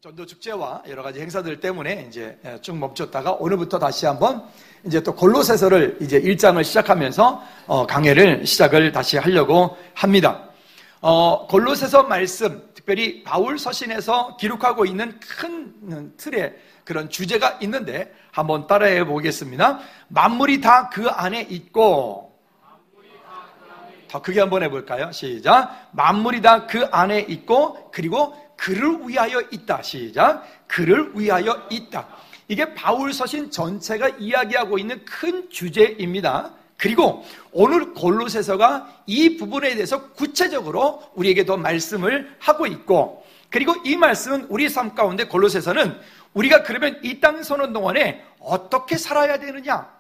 전도 축제와 여러 가지 행사들 때문에 이제 쭉 멈췄다가 오늘부터 다시 한번 이제 또 골로새서를 이제 1장을 시작하면서 강해를 시작을 다시 하려고 합니다. 골로새서 말씀, 특별히 바울 서신에서 기록하고 있는 큰 틀의 그런 주제가 있는데 한번 따라해 보겠습니다. 만물이 다 그 안에 있고, 더 크게 한번 해볼까요? 시작. 만물이 다 그 안에 있고, 그리고 그를 위하여 있다. 시작. 그를 위하여 있다. 이게 바울 서신 전체가 이야기하고 있는 큰 주제입니다. 그리고 오늘 골로새서가 이 부분에 대해서 구체적으로 우리에게 더 말씀을 하고 있고, 그리고 이 말씀은 우리 삶 가운데 골로새서는 우리가 그러면 이 땅 사는 동안에 어떻게 살아야 되느냐,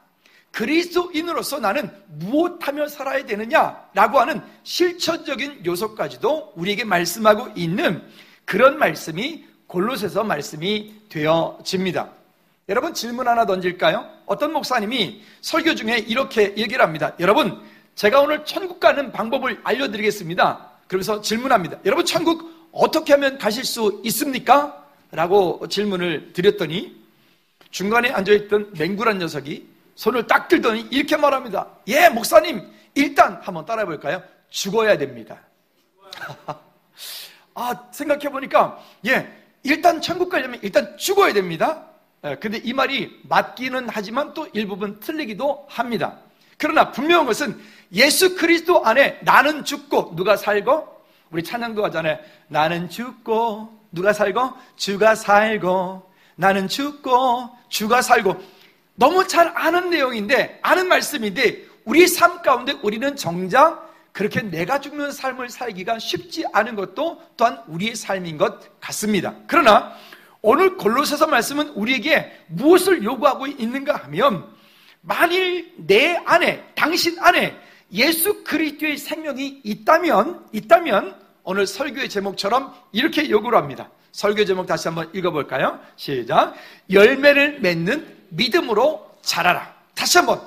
그리스도인으로서 나는 무엇하며 살아야 되느냐라고 하는 실천적인 요소까지도 우리에게 말씀하고 있는 그런 말씀이 골로새서 말씀이 되어집니다. 여러분, 질문 하나 던질까요? 어떤 목사님이 설교 중에 이렇게 얘기를 합니다. 여러분, 제가 오늘 천국 가는 방법을 알려드리겠습니다. 그러면서 질문합니다. 여러분, 천국 어떻게 하면 가실 수 있습니까? 라고 질문을 드렸더니 중간에 앉아있던 맹구란 녀석이 손을 딱 들더니 이렇게 말합니다. 예, 목사님, 일단 한번 따라해 볼까요? 죽어야 됩니다. 생각해보니까, 일단 천국 가려면 일단 죽어야 됩니다. 근데 이 말이 맞기는 하지만 또 일부분 틀리기도 합니다. 그러나 분명한 것은 예수 그리스도 안에 나는 죽고 누가 살고, 우리 찬양도 하잖아요. 나는 죽고 누가 살고, 주가 살고, 나는 죽고 주가 살고. 너무 잘 아는 내용인데, 아는 말씀인데 우리 삶 가운데 우리는 정작 그렇게 내가 죽는 삶을 살기가 쉽지 않은 것도 또한 우리의 삶인 것 같습니다. 그러나 오늘 골로새서 말씀은 우리에게 무엇을 요구하고 있는가 하면, 만일 내 안에, 당신 안에 예수 그리스도의 생명이 있다면 오늘 설교의 제목처럼 이렇게 요구를 합니다. 설교 제목 다시 한번 읽어볼까요? 시작. 열매를 맺는 믿음으로 자라라. 다시 한번,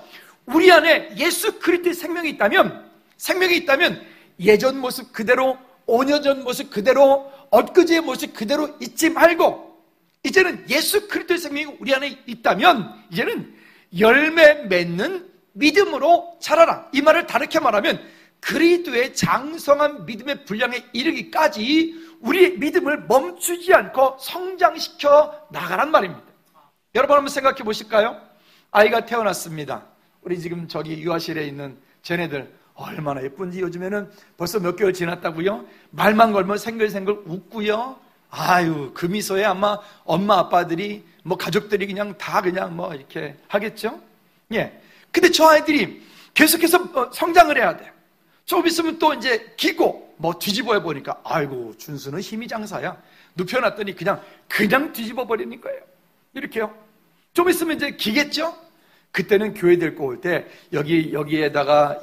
우리 안에 예수 그리스도의 생명이 있다면 예전 모습 그대로, 5년 전 모습 그대로, 엊그제의 모습 그대로 있지 말고, 이제는 예수 그리스도의 생명이 우리 안에 있다면 이제는 열매 맺는 믿음으로 자라라. 이 말을 다르게 말하면 그리스도의 장성한 믿음의 분량에 이르기까지 우리의 믿음을 멈추지 않고 성장시켜 나가란 말입니다. 여러분 한번 생각해 보실까요? 아이가 태어났습니다. 우리 지금 저기 유아실에 있는 쟤네들 얼마나 예쁜지. 요즘에는 벌써 몇 개월 지났다고요? 말만 걸면 생글생글 웃고요. 아유, 그 미소에 아마 엄마 아빠들이 가족들이 그냥 다 그냥 이렇게 하겠죠? 근데 저 아이들이 계속해서 성장을 해야 돼요. 조금 있으면 또 이제 기고 뒤집어 보니까 아이고, 준수는 힘이 장사야. 눕혀놨더니 그냥 뒤집어 버리는 거예요. 이렇게요. 좀 있으면 이제 기겠죠? 그때는 교회 데리고 올 때 여기에다가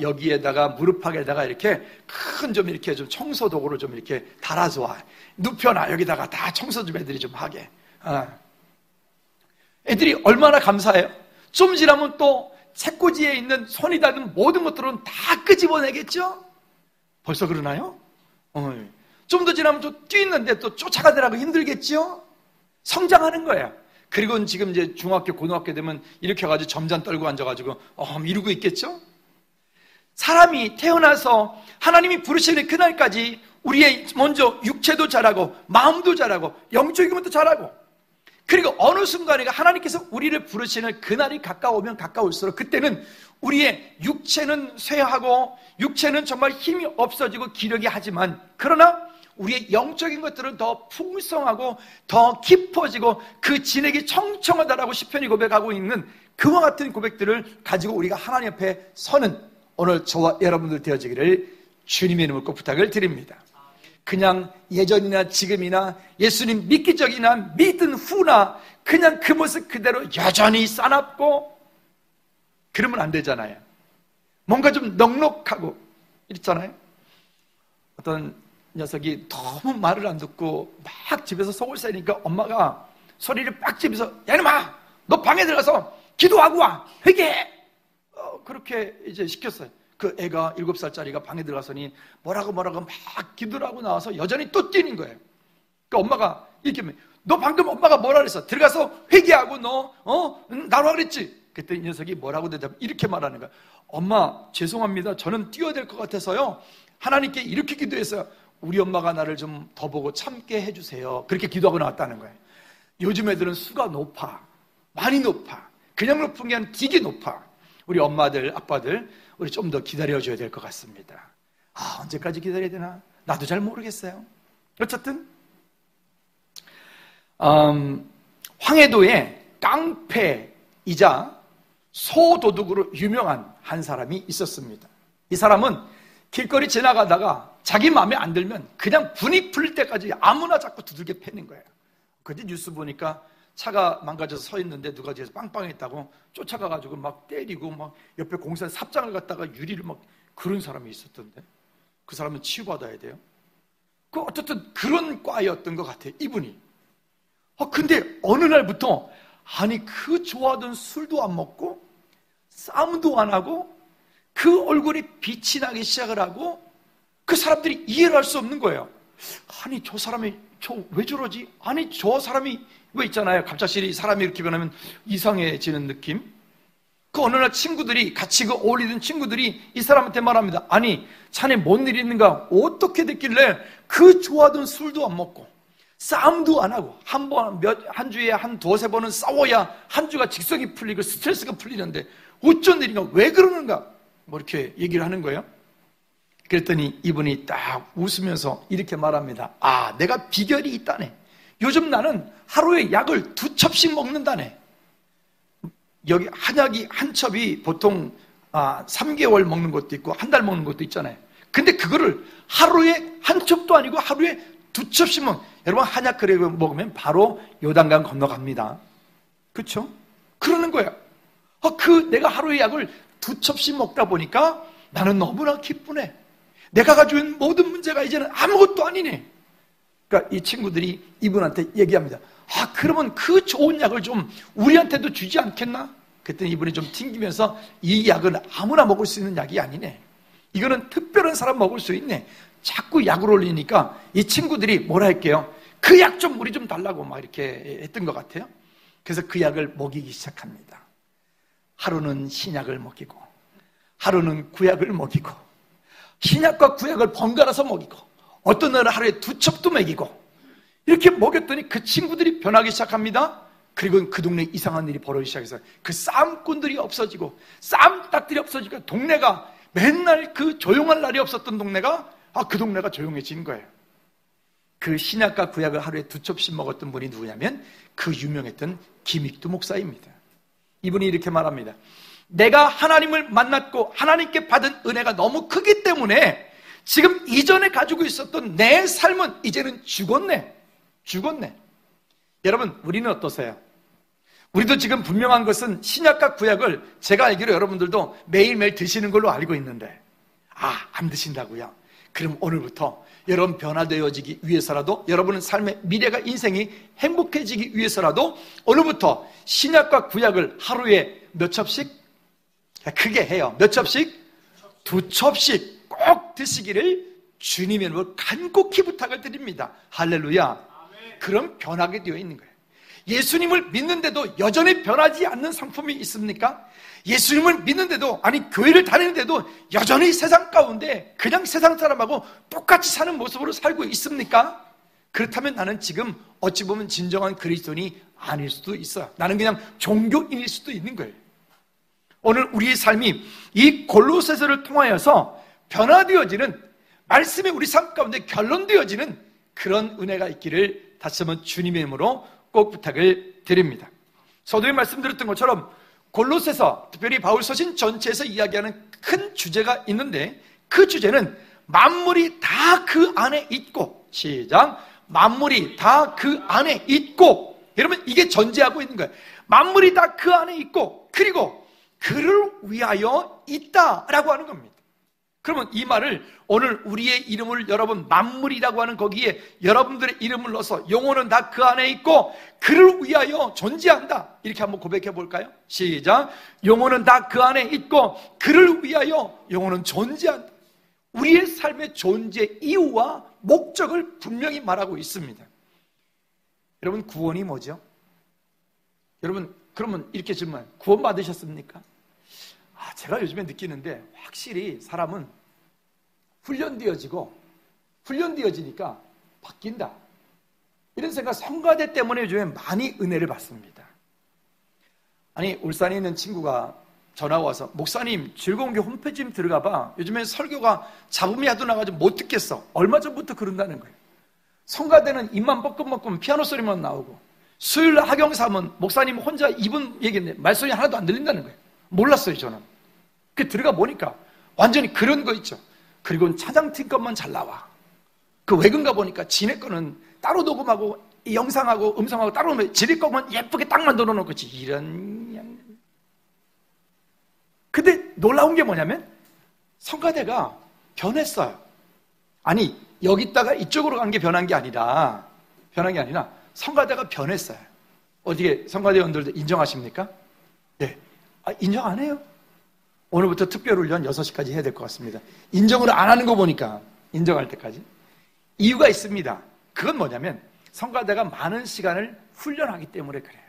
무릎팍에다가 이렇게 큰 좀 이렇게 좀 청소 도구를 좀 이렇게 달아서 와. 눕혀놔. 여기다가 다 청소 좀 애들이 좀 하게. 애들이 얼마나 감사해요. 좀 지나면 또 책꽂이에 있는 손이 닿는 모든 것들은 다 끄집어내겠죠? 벌써 그러나요? 좀 더 지나면 또 뛰는데 또 쫓아가더라고 힘들겠죠? 성장하는 거예요. 그리고 지금 이제 중학교, 고등학교 되면 이렇게 해가지고 점잔 떨고 앉아가지고 이러고 있겠죠? 사람이 태어나서 하나님이 부르시는 그날까지 우리의 먼저 육체도 자라고 마음도 자라고 영적인 것도 자라고, 그리고 어느 순간에 하나님께서 우리를 부르시는 그날이 가까우면 가까울수록 그때는 우리의 육체는 쇠하고 육체는 정말 힘이 없어지고 기력이 하지만, 그러나 우리의 영적인 것들은 더 풍성하고 더 깊어지고 그 진액이 청청하다라고 시편이 고백하고 있는 그와 같은 고백들을 가지고 우리가 하나님 앞에 서는 오늘 저와 여러분들 되어지기를 주님의 이름으로 꼭 부탁을 드립니다. 그냥 예전이나 지금이나 예수님 믿기 전이나 믿은 후나 그냥 그 모습 그대로 여전히 싸납고 그러면 안 되잖아요. 뭔가 좀 넉넉하고 이랬잖아요. 어떤 녀석이 너무 말을 안 듣고 막 집에서 속을 새니까 엄마가 소리를 빡 집어서, 야 이놈아, 너 방에 들어가서 기도하고 와, 회개해. 그렇게 이제 시켰어요. 그 애가 7살짜리가 방에 들어가서니 뭐라고 막 기도를 하고 나와서 여전히 또 뛰는 거예요. 그러니까 엄마가 이렇게 하면 너 방금 엄마가 뭐라 그랬어? 들어가서 회개하고 나로 그랬지? 그때 이 녀석이 뭐라고 대답해? 이렇게 말하는 거야. 엄마, 죄송합니다. 저는 뛰어야 될 것 같아서요. 하나님께 이렇게 기도했어요. 우리 엄마가 나를 좀 더 보고 참게 해주세요. 그렇게 기도하고 나왔다는 거예요. 요즘 애들은 수가 높아. 많이 높아. 그냥 높은 게 아니라 되게 높아. 우리 엄마들, 아빠들, 우리 좀 더 기다려줘야 될 것 같습니다. 언제까지 기다려야 되나? 나도 잘 모르겠어요. 어쨌든 황해도에 깡패이자 소도둑으로 유명한 한 사람이 있었습니다. 이 사람은 길거리 지나가다가 자기 마음에 안 들면 그냥 분이 풀릴 때까지 아무나 자꾸 두들겨 패는 거예요. 그때 뉴스 보니까 차가 망가져서 서 있는데 누가 뒤에서 빵빵했다고 쫓아가가지고 막 때리고 막 옆에 공사에 삽장을 갖다가 유리를 막 그런 사람이 있었던데 그 사람은 치유받아야 돼요. 어쨌든 그런 과였던 것 같아요, 이분이. 근데 어느 날부터 그 좋아하던 술도 안 먹고 싸움도 안 하고 그 얼굴에 빛이 나기 시작을 하고 그 사람들이 이해를 할 수 없는 거예요. 저 사람이 왜 저러지? 저 사람이 왜 있잖아요. 갑자기 사람이 이렇게 변하면 이상해지는 느낌. 어느 날 친구들이 같이 어울리던 친구들이 이 사람한테 말합니다. 자네 뭔 일이 있는가? 어떻게 됐길래 그 좋아하던 술도 안 먹고 싸움도 안 하고 한 주에 한 두세 번은 싸워야 한 주가 직성이 풀리고 스트레스가 풀리는데 어쩐 일인가? 왜 그러는가? 이렇게 얘기를 하는 거예요. 그랬더니 이분이 딱 웃으면서 이렇게 말합니다. 내가 비결이 있다네. 요즘 나는 하루에 약을 2첩씩 먹는다네. 여기 한약이 한 첩이 보통 3개월 먹는 것도 있고 한 달 먹는 것도 있잖아요. 근데 그거를 하루에 한 첩도 아니고 하루에 2첩씩 여러분 한약 그래 먹으면 바로 요단강 건너갑니다. 그렇죠? 그러는 거예요. 내가 하루에 약을 2첩씩 먹다 보니까 나는 너무나 기쁘네. 내가 가지고 있는 모든 문제가 이제는 아무것도 아니네. 그러니까 이 친구들이 이분한테 얘기합니다. 그러면 그 좋은 약을 좀 우리한테도 주지 않겠나? 그랬더니 이분이 좀 튕기면서 이 약은 아무나 먹을 수 있는 약이 아니네. 이거는 특별한 사람 먹을 수 있네. 자꾸 약을 올리니까 이 친구들이 뭐라 할게요? 그 약 좀 우리 좀 달라고 막 이렇게 했던 것 같아요. 그래서 그 약을 먹이기 시작합니다. 하루는 신약을 먹이고 하루는 구약을 먹이고 신약과 구약을 번갈아서 먹이고 어떤 날은 하루에 2첩도 먹이고 이렇게 먹였더니 그 친구들이 변하기 시작합니다. 그리고 그 동네에 이상한 일이 벌어지기 시작해서 그 싸움꾼들이 없어지고 싸움닭들이 없어지고 동네가 맨날 그 조용한 날이 없었던 동네가 그 동네가 조용해진 거예요. 그 신약과 구약을 하루에 2첩씩 먹었던 분이 누구냐면 그 유명했던 김익두 목사입니다. 이분이 이렇게 말합니다. 내가 하나님을 만났고 하나님께 받은 은혜가 너무 크기 때문에 지금 이전에 가지고 있었던 내 삶은 이제는 죽었네. 여러분, 우리는 어떠세요? 우리도 지금 분명한 것은 신약과 구약을 제가 알기로 여러분들도 매일매일 드시는 걸로 알고 있는데 안 드신다고요? 그럼 오늘부터 여러분 변화되어지기 위해서라도 여러분의 삶의 미래가 인생이 행복해지기 위해서라도 오늘부터 신약과 구약을 하루에 몇 첩씩? 크게 해요. 몇 첩씩? 2첩씩 꼭 드시기를 주님의 이름으로 간곡히 부탁을 드립니다. 할렐루야. 그럼 변하게 되어 있는 거예요. 예수님을 믿는데도 여전히 변하지 않는 성품이 있습니까? 예수님을 믿는데도 교회를 다니는데도 여전히 세상 가운데 그냥 세상 사람하고 똑같이 사는 모습으로 살고 있습니까? 그렇다면 나는 지금 어찌 보면 진정한 그리스도인이 아닐 수도 있어요. 나는 그냥 종교인일 수도 있는 거예요. 오늘 우리의 삶이 이 골로새서를 통하여서 변화되어지는 말씀이 우리 삶 가운데 결론되어지는 그런 은혜가 있기를 다시 한번 주님의 이름으로 꼭 부탁을 드립니다. 서두에 말씀드렸던 것처럼 골로새서, 특별히 바울 서신 전체에서 이야기하는 큰 주제가 있는데 그 주제는 만물이 다 그 안에 있고, 시작, 만물이 다 그 안에 있고, 여러분 이게 전제하고 있는 거예요. 만물이 다 그 안에 있고 그리고 그를 위하여 있다라고 하는 겁니다. 그러면 이 말을 오늘 우리의 이름을 여러분 만물이라고 하는 거기에 여러분들의 이름을 넣어서 영혼은 다 그 안에 있고 그를 위하여 존재한다, 이렇게 한번 고백해 볼까요? 시작. 영혼은 다 그 안에 있고 그를 위하여 영혼은 존재한다. 우리의 삶의 존재 이유와 목적을 분명히 말하고 있습니다. 여러분, 구원이 뭐죠? 여러분, 그러면 이렇게 질문, 구원 받으셨습니까? 제가 요즘에 느끼는데 확실히 사람은 훈련되어지니까 바뀐다. 이런 생각, 성가대 때문에 요즘에 많이 은혜를 받습니다. 아니, 울산에 있는 친구가 전화가 와서, 목사님, 즐거운 게 홈페이지 좀 들어가 봐. 요즘에 설교가 잡음이 하도 나가지고 못 듣겠어. 얼마 전부터 그런다는 거예요. 성가대는 입만 뻐끔뻐끔 피아노 소리만 나오고, 수요일 하경사면 목사님 혼자 입은 얘기했는데 말소리 하나도 안 들린다는 거예요. 몰랐어요, 저는. 그 들어가 보니까 완전히 그런 거 있죠. 그리고 찬양팀 것만 잘 나와. 그 외근가 보니까 지네 거는 따로 녹음하고 이 영상하고 음성하고 따로 놓으면 지네 거만 예쁘게 딱 만들어 놓고 이런 양. 근데 놀라운 게 뭐냐면 성가대가 변했어요. 아니, 여기다가 이쪽으로 간 게 변한 게 아니라 성가대가 변했어요. 어떻게 성가대원들도 인정하십니까? 네. 인정 안 해요? 오늘부터 특별훈련 6시까지 해야 될 것 같습니다. 인정을 안 하는 거 보니까 인정할 때까지. 이유가 있습니다. 그건 뭐냐면 성가대가 많은 시간을 훈련하기 때문에 그래요.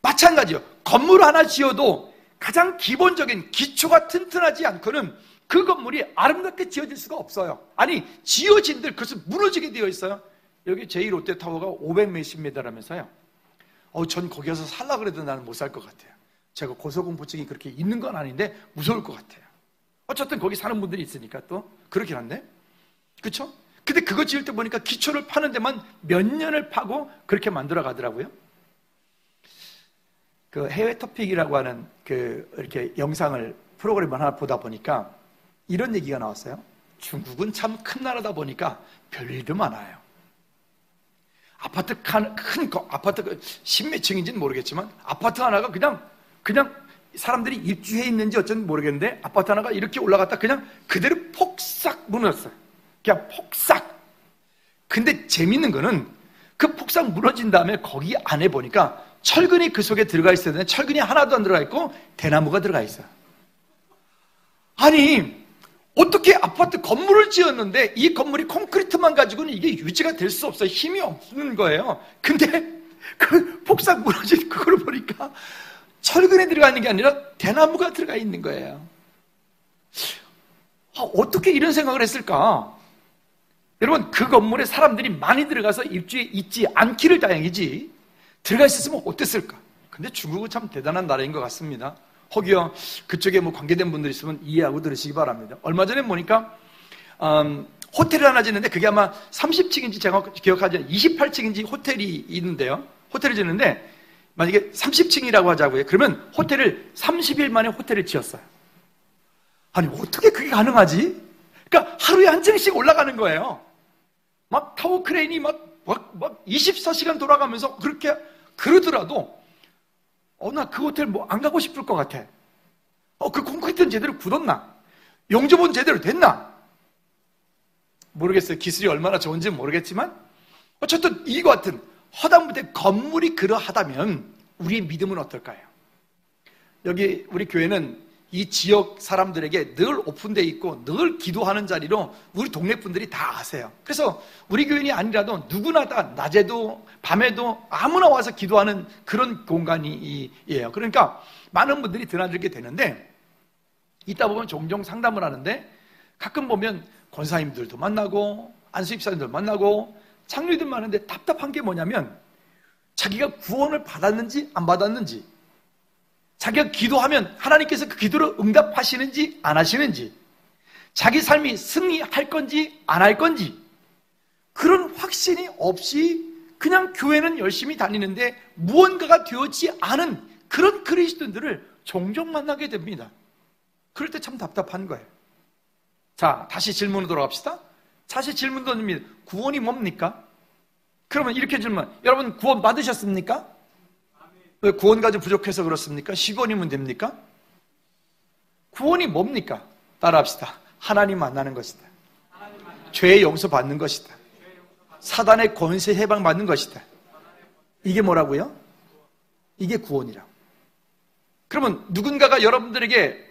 마찬가지요. 건물 하나 지어도 가장 기본적인 기초가 튼튼하지 않고는 그 건물이 아름답게 지어질 수가 없어요. 아니, 지어진들 그것은 무너지게 되어 있어요. 여기 제2롯데타워가 500몇십 미터라면서요. 전 거기 가서 살라 그래도 나는 못 살 것 같아요. 제가 고소공포증이 그렇게 있는 건 아닌데 무서울 것 같아요. 어쨌든 거기 사는 분들이 있으니까 또 그렇긴 한데, 그렇죠? 근데 그거 지을 때 보니까 기초를 파는 데만 몇 년을 파고 그렇게 만들어 가더라고요. 그 해외 토픽이라고 하는 그 이렇게 영상을 프로그램을 하나 보다 보니까 이런 얘기가 나왔어요. 중국은 참 큰 나라다 보니까 별일도 많아요. 아파트 큰 거, 아파트 십몇 층인지는 모르겠지만 아파트 하나가 그냥 사람들이 입주해 있는지 어쩐지 모르겠는데 아파트 하나가 이렇게 올라갔다 그냥 그대로 폭삭 무너졌어요. 그냥 폭삭. 근데 재밌는 거는 그 폭삭 무너진 다음에 거기 안에 보니까 철근이 그 속에 들어가 있어야 되는데 철근이 하나도 안 들어가 있고 대나무가 들어가 있어요. 아니, 어떻게 아파트 건물을 지었는데 이 건물이 콘크리트만 가지고는 이게 유지가 될 수 없어요. 힘이 없는 거예요. 근데 그 폭삭 무너진 그걸 보니까 철근에 들어가 있는 게 아니라 대나무가 들어가 있는 거예요. 어떻게 이런 생각을 했을까? 여러분, 그 건물에 사람들이 많이 들어가서 입주해 있지 않기를 다행이지 들어가 있었으면 어땠을까? 근데 중국은 참 대단한 나라인 것 같습니다. 혹여 그쪽에 뭐 관계된 분들 있으면 이해하고 들으시기 바랍니다. 얼마 전에 보니까 호텔을 하나 짓는데 그게 아마 30층인지 제가 기억하지 않아요. 28층인지 호텔이 있는데요. 호텔을 짓는데 만약에 30층이라고 하자고요. 그러면 호텔을 30일 만에 호텔을 지었어요. 아니, 어떻게 그게 가능하지? 그러니까 하루에 한 층씩 올라가는 거예요. 막 타워 크레인이 막 24시간 돌아가면서 그렇게 그러더라도 나 그 호텔 뭐 안 가고 싶을 것 같아. 그 콘크리트는 제대로 굳었나? 용접은 제대로 됐나? 모르겠어요. 기술이 얼마나 좋은지는 모르겠지만 어쨌든 이거 같은 허다못해 건물이 그러하다면 우리의 믿음은 어떨까요? 여기 우리 교회는 이 지역 사람들에게 늘 오픈되어 있고 늘 기도하는 자리로 우리 동네 분들이 다 아세요. 그래서 우리 교인이 아니라도 누구나 다 낮에도 밤에도 아무나 와서 기도하는 그런 공간이에요. 그러니까 많은 분들이 드나들게 되는데 이따 보면 종종 상담을 하는데 가끔 보면 권사님들도 만나고 안수입사님들 만나고 창류들 많은데 답답한 게 뭐냐면 자기가 구원을 받았는지 안 받았는지, 자기가 기도하면 하나님께서 그 기도를 응답하시는지 안 하시는지, 자기 삶이 승리할 건지 안 할 건지 그런 확신이 없이 그냥 교회는 열심히 다니는데 무언가가 되었지 않은 그런 그리스도인들을 종종 만나게 됩니다. 그럴 때 참 답답한 거예요. 자, 다시 질문으로 돌아갑시다. 다시 질문 던집니다. 구원이 뭡니까? 그러면 이렇게 질문, 여러분 구원 받으셨습니까? 왜 구원 가지고 부족해서 그렇습니까? 10원이면 됩니까? 구원이 뭡니까? 따라합시다. 하나님 만나는 것이다. 죄의 용서 받는 것이다. 사단의 권세 해방 받는 것이다. 이게 뭐라고요? 이게 구원이라고. 그러면 누군가가 여러분들에게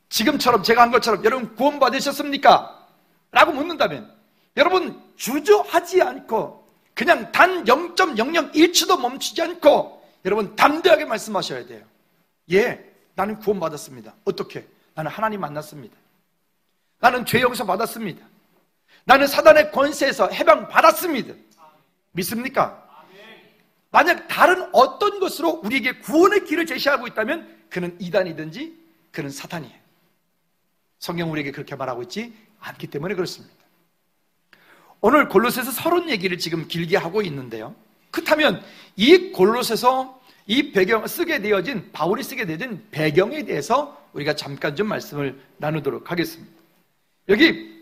지금처럼 제가 한 것처럼 여러분 구원 받으셨습니까? 라고 묻는다면 여러분 주저하지 않고 그냥 단 0.001초도 멈추지 않고 여러분 담대하게 말씀하셔야 돼요. 예, 나는 구원받았습니다. 어떻게? 나는 하나님 만났습니다. 나는 죄 용서 받았습니다. 나는 사단의 권세에서 해방받았습니다. 믿습니까? 만약 다른 어떤 것으로 우리에게 구원의 길을 제시하고 있다면 그는 이단이든지 그는 사탄이에요. 성경 우리에게 그렇게 말하고 있지 않기 때문에 그렇습니다. 오늘 골로새서 서론 얘기를 지금 길게 하고 있는데요. 그렇다면 이 골로새서 이 배경 쓰게 되어진 바울이 쓰게 되어진 배경에 대해서 우리가 잠깐 좀 말씀을 나누도록 하겠습니다. 여기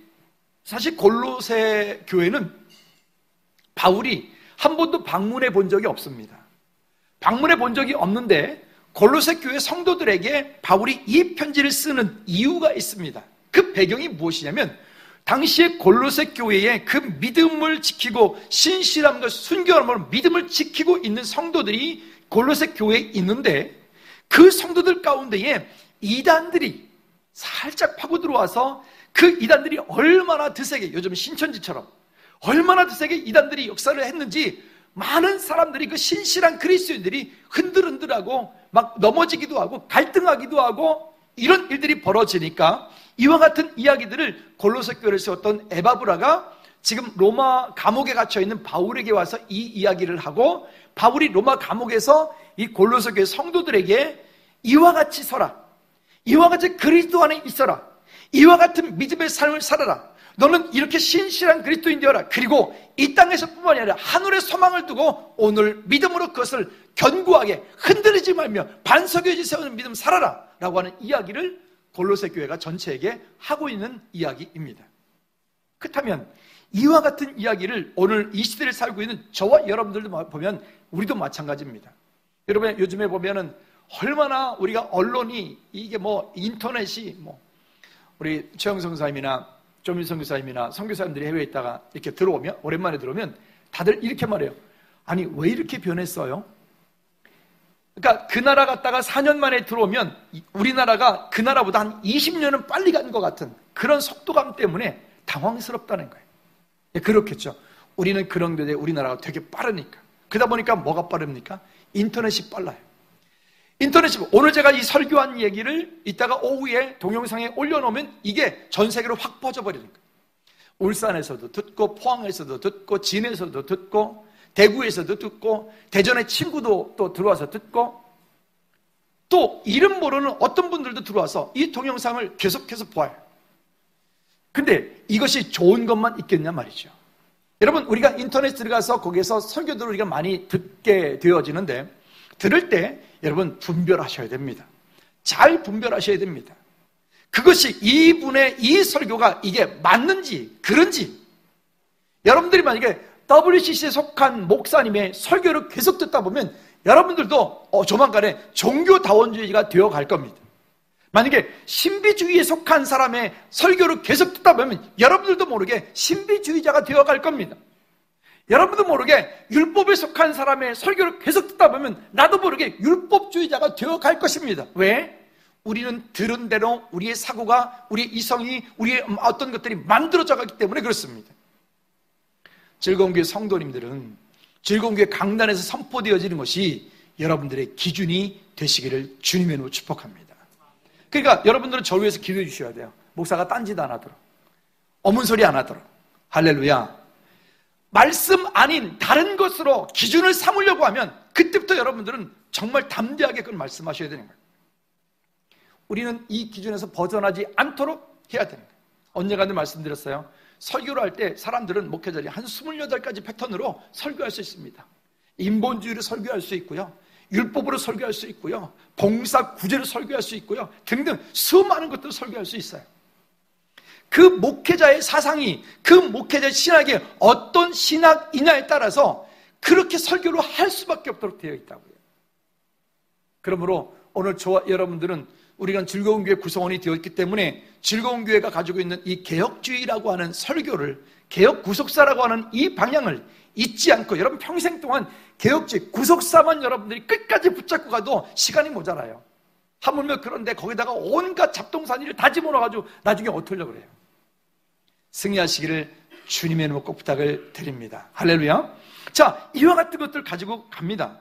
사실 골로새 교회는 바울이 한 번도 방문해 본 적이 없습니다. 방문해 본 적이 없는데 골로새 교회 성도들에게 바울이 이 편지를 쓰는 이유가 있습니다. 그 배경이 무엇이냐면 당시에 골로새 교회의 그 믿음을 지키고 신실함과 순결함으로 믿음을 지키고 있는 성도들이 골로새 교회에 있는데 그 성도들 가운데에 이단들이 살짝 파고 들어와서 그 이단들이 얼마나 드세게, 요즘 신천지처럼 얼마나 드세게 이단들이 역사를 했는지 많은 사람들이 그 신실한 그리스도인들이 흔들흔들하고 막 넘어지기도 하고 갈등하기도 하고 이런 일들이 벌어지니까 이와 같은 이야기들을 골로새 교회를 세웠던 에바브라가 지금 로마 감옥에 갇혀있는 바울에게 와서 이 이야기를 하고 바울이 로마 감옥에서 이 골로새 교회 성도들에게 이와 같이 서라, 이와 같이 그리스도 안에 있어라, 이와 같은 믿음의 삶을 살아라, 너는 이렇게 신실한 그리스도인 되어라, 그리고 이 땅에서 뿐만이 아니라 하늘의 소망을 두고 오늘 믿음으로 그것을 견고하게 흔들리지 말며 반석에 세우는 믿음 살아라 라고 하는 이야기를 골로새 교회가 전체에게 하고 있는 이야기입니다. 그렇다면 이와 같은 이야기를 오늘 이 시대를 살고 있는 저와 여러분들도 보면 우리도 마찬가지입니다. 여러분 요즘에 보면은 얼마나 우리가 언론이 이게 뭐 인터넷이 뭐 우리 최영성 선생님이나 조민성 교사님이나 선교사님들이 해외에 있다가 이렇게 들어오면 오랜만에 들어오면 다들 이렇게 말해요. 아니 왜 이렇게 변했어요? 그러니까 그 나라 갔다가 4년 만에 들어오면 우리나라가 그 나라보다 한 20년은 빨리 간 것 같은 그런 속도감 때문에 당황스럽다는 거예요. 그렇겠죠. 우리는 그런 데에 우리나라가 되게 빠르니까. 그러다 보니까 뭐가 빠릅니까? 인터넷이 빨라요. 인터넷이 오늘 제가 이 설교한 얘기를 이따가 오후에 동영상에 올려놓으면 이게 전 세계로 확 퍼져버리는 거예요. 울산에서도 듣고 포항에서도 듣고 진해에서도 듣고 대구에서도 듣고 대전에 친구도 또 들어와서 듣고 또 이름 모르는 어떤 분들도 들어와서 이 동영상을 계속해서 보아요. 근데 이것이 좋은 것만 있겠냐 말이죠. 여러분 우리가 인터넷 들어가서 거기에서 설교들을 우리가 많이 듣게 되어지는데 들을 때 여러분 분별하셔야 됩니다. 잘 분별하셔야 됩니다. 그것이 이분의 이 설교가 이게 맞는지 그런지 여러분들이 만약에 WCC에 속한 목사님의 설교를 계속 듣다 보면 여러분들도 조만간에 종교다원주의가 되어갈 겁니다. 만약에 신비주의에 속한 사람의 설교를 계속 듣다 보면 여러분들도 모르게 신비주의자가 되어갈 겁니다. 여러분도 모르게 율법에 속한 사람의 설교를 계속 듣다 보면 나도 모르게 율법주의자가 되어갈 것입니다. 왜? 우리는 들은 대로 우리의 사고가, 우리의 이성이, 우리의 어떤 것들이 만들어져 가기 때문에 그렇습니다. 즐거운 교회 성도님들은 즐거운 교회 강단에서 선포되어지는 것이 여러분들의 기준이 되시기를 주님의 이름으로 축복합니다. 그러니까 여러분들은 저를 위해서 기도해 주셔야 돼요. 목사가 딴짓 안 하도록, 어문소리 안 하도록. 할렐루야. 말씀 아닌 다른 것으로 기준을 삼으려고 하면 그때부터 여러분들은 정말 담대하게 그걸 말씀하셔야 되는 거예요. 우리는 이 기준에서 벗어나지 않도록 해야 되는 거예요. 언젠가도 말씀드렸어요. 설교를 할 때 사람들은 목회자들이 한 28가지 패턴으로 설교할 수 있습니다. 인본주의로 설교할 수 있고요, 율법으로 설교할 수 있고요, 봉사 구제로 설교할 수 있고요, 등등 수많은 것들을 설교할 수 있어요. 그 목회자의 사상이 그 목회자의 신학이 어떤 신학이냐에 따라서 그렇게 설교를 할 수밖에 없도록 되어 있다고요. 그러므로 오늘 저와 여러분들은 우리가 즐거운 교회 구성원이 되었기 때문에 즐거운 교회가 가지고 있는 이 개혁주의라고 하는 설교를, 개혁 구속사라고 하는 이 방향을 잊지 않고 여러분 평생 동안 개혁주의 구속사만 여러분들이 끝까지 붙잡고 가도 시간이 모자라요. 하물며 그런데 거기다가 온갖 잡동사니를 다 집어넣어가지고 나중에 어떡하려고 그래요. 승리하시기를 주님의 이름으로 꼭 부탁을 드립니다. 할렐루야. 자, 이와 같은 것들 가지고 갑니다.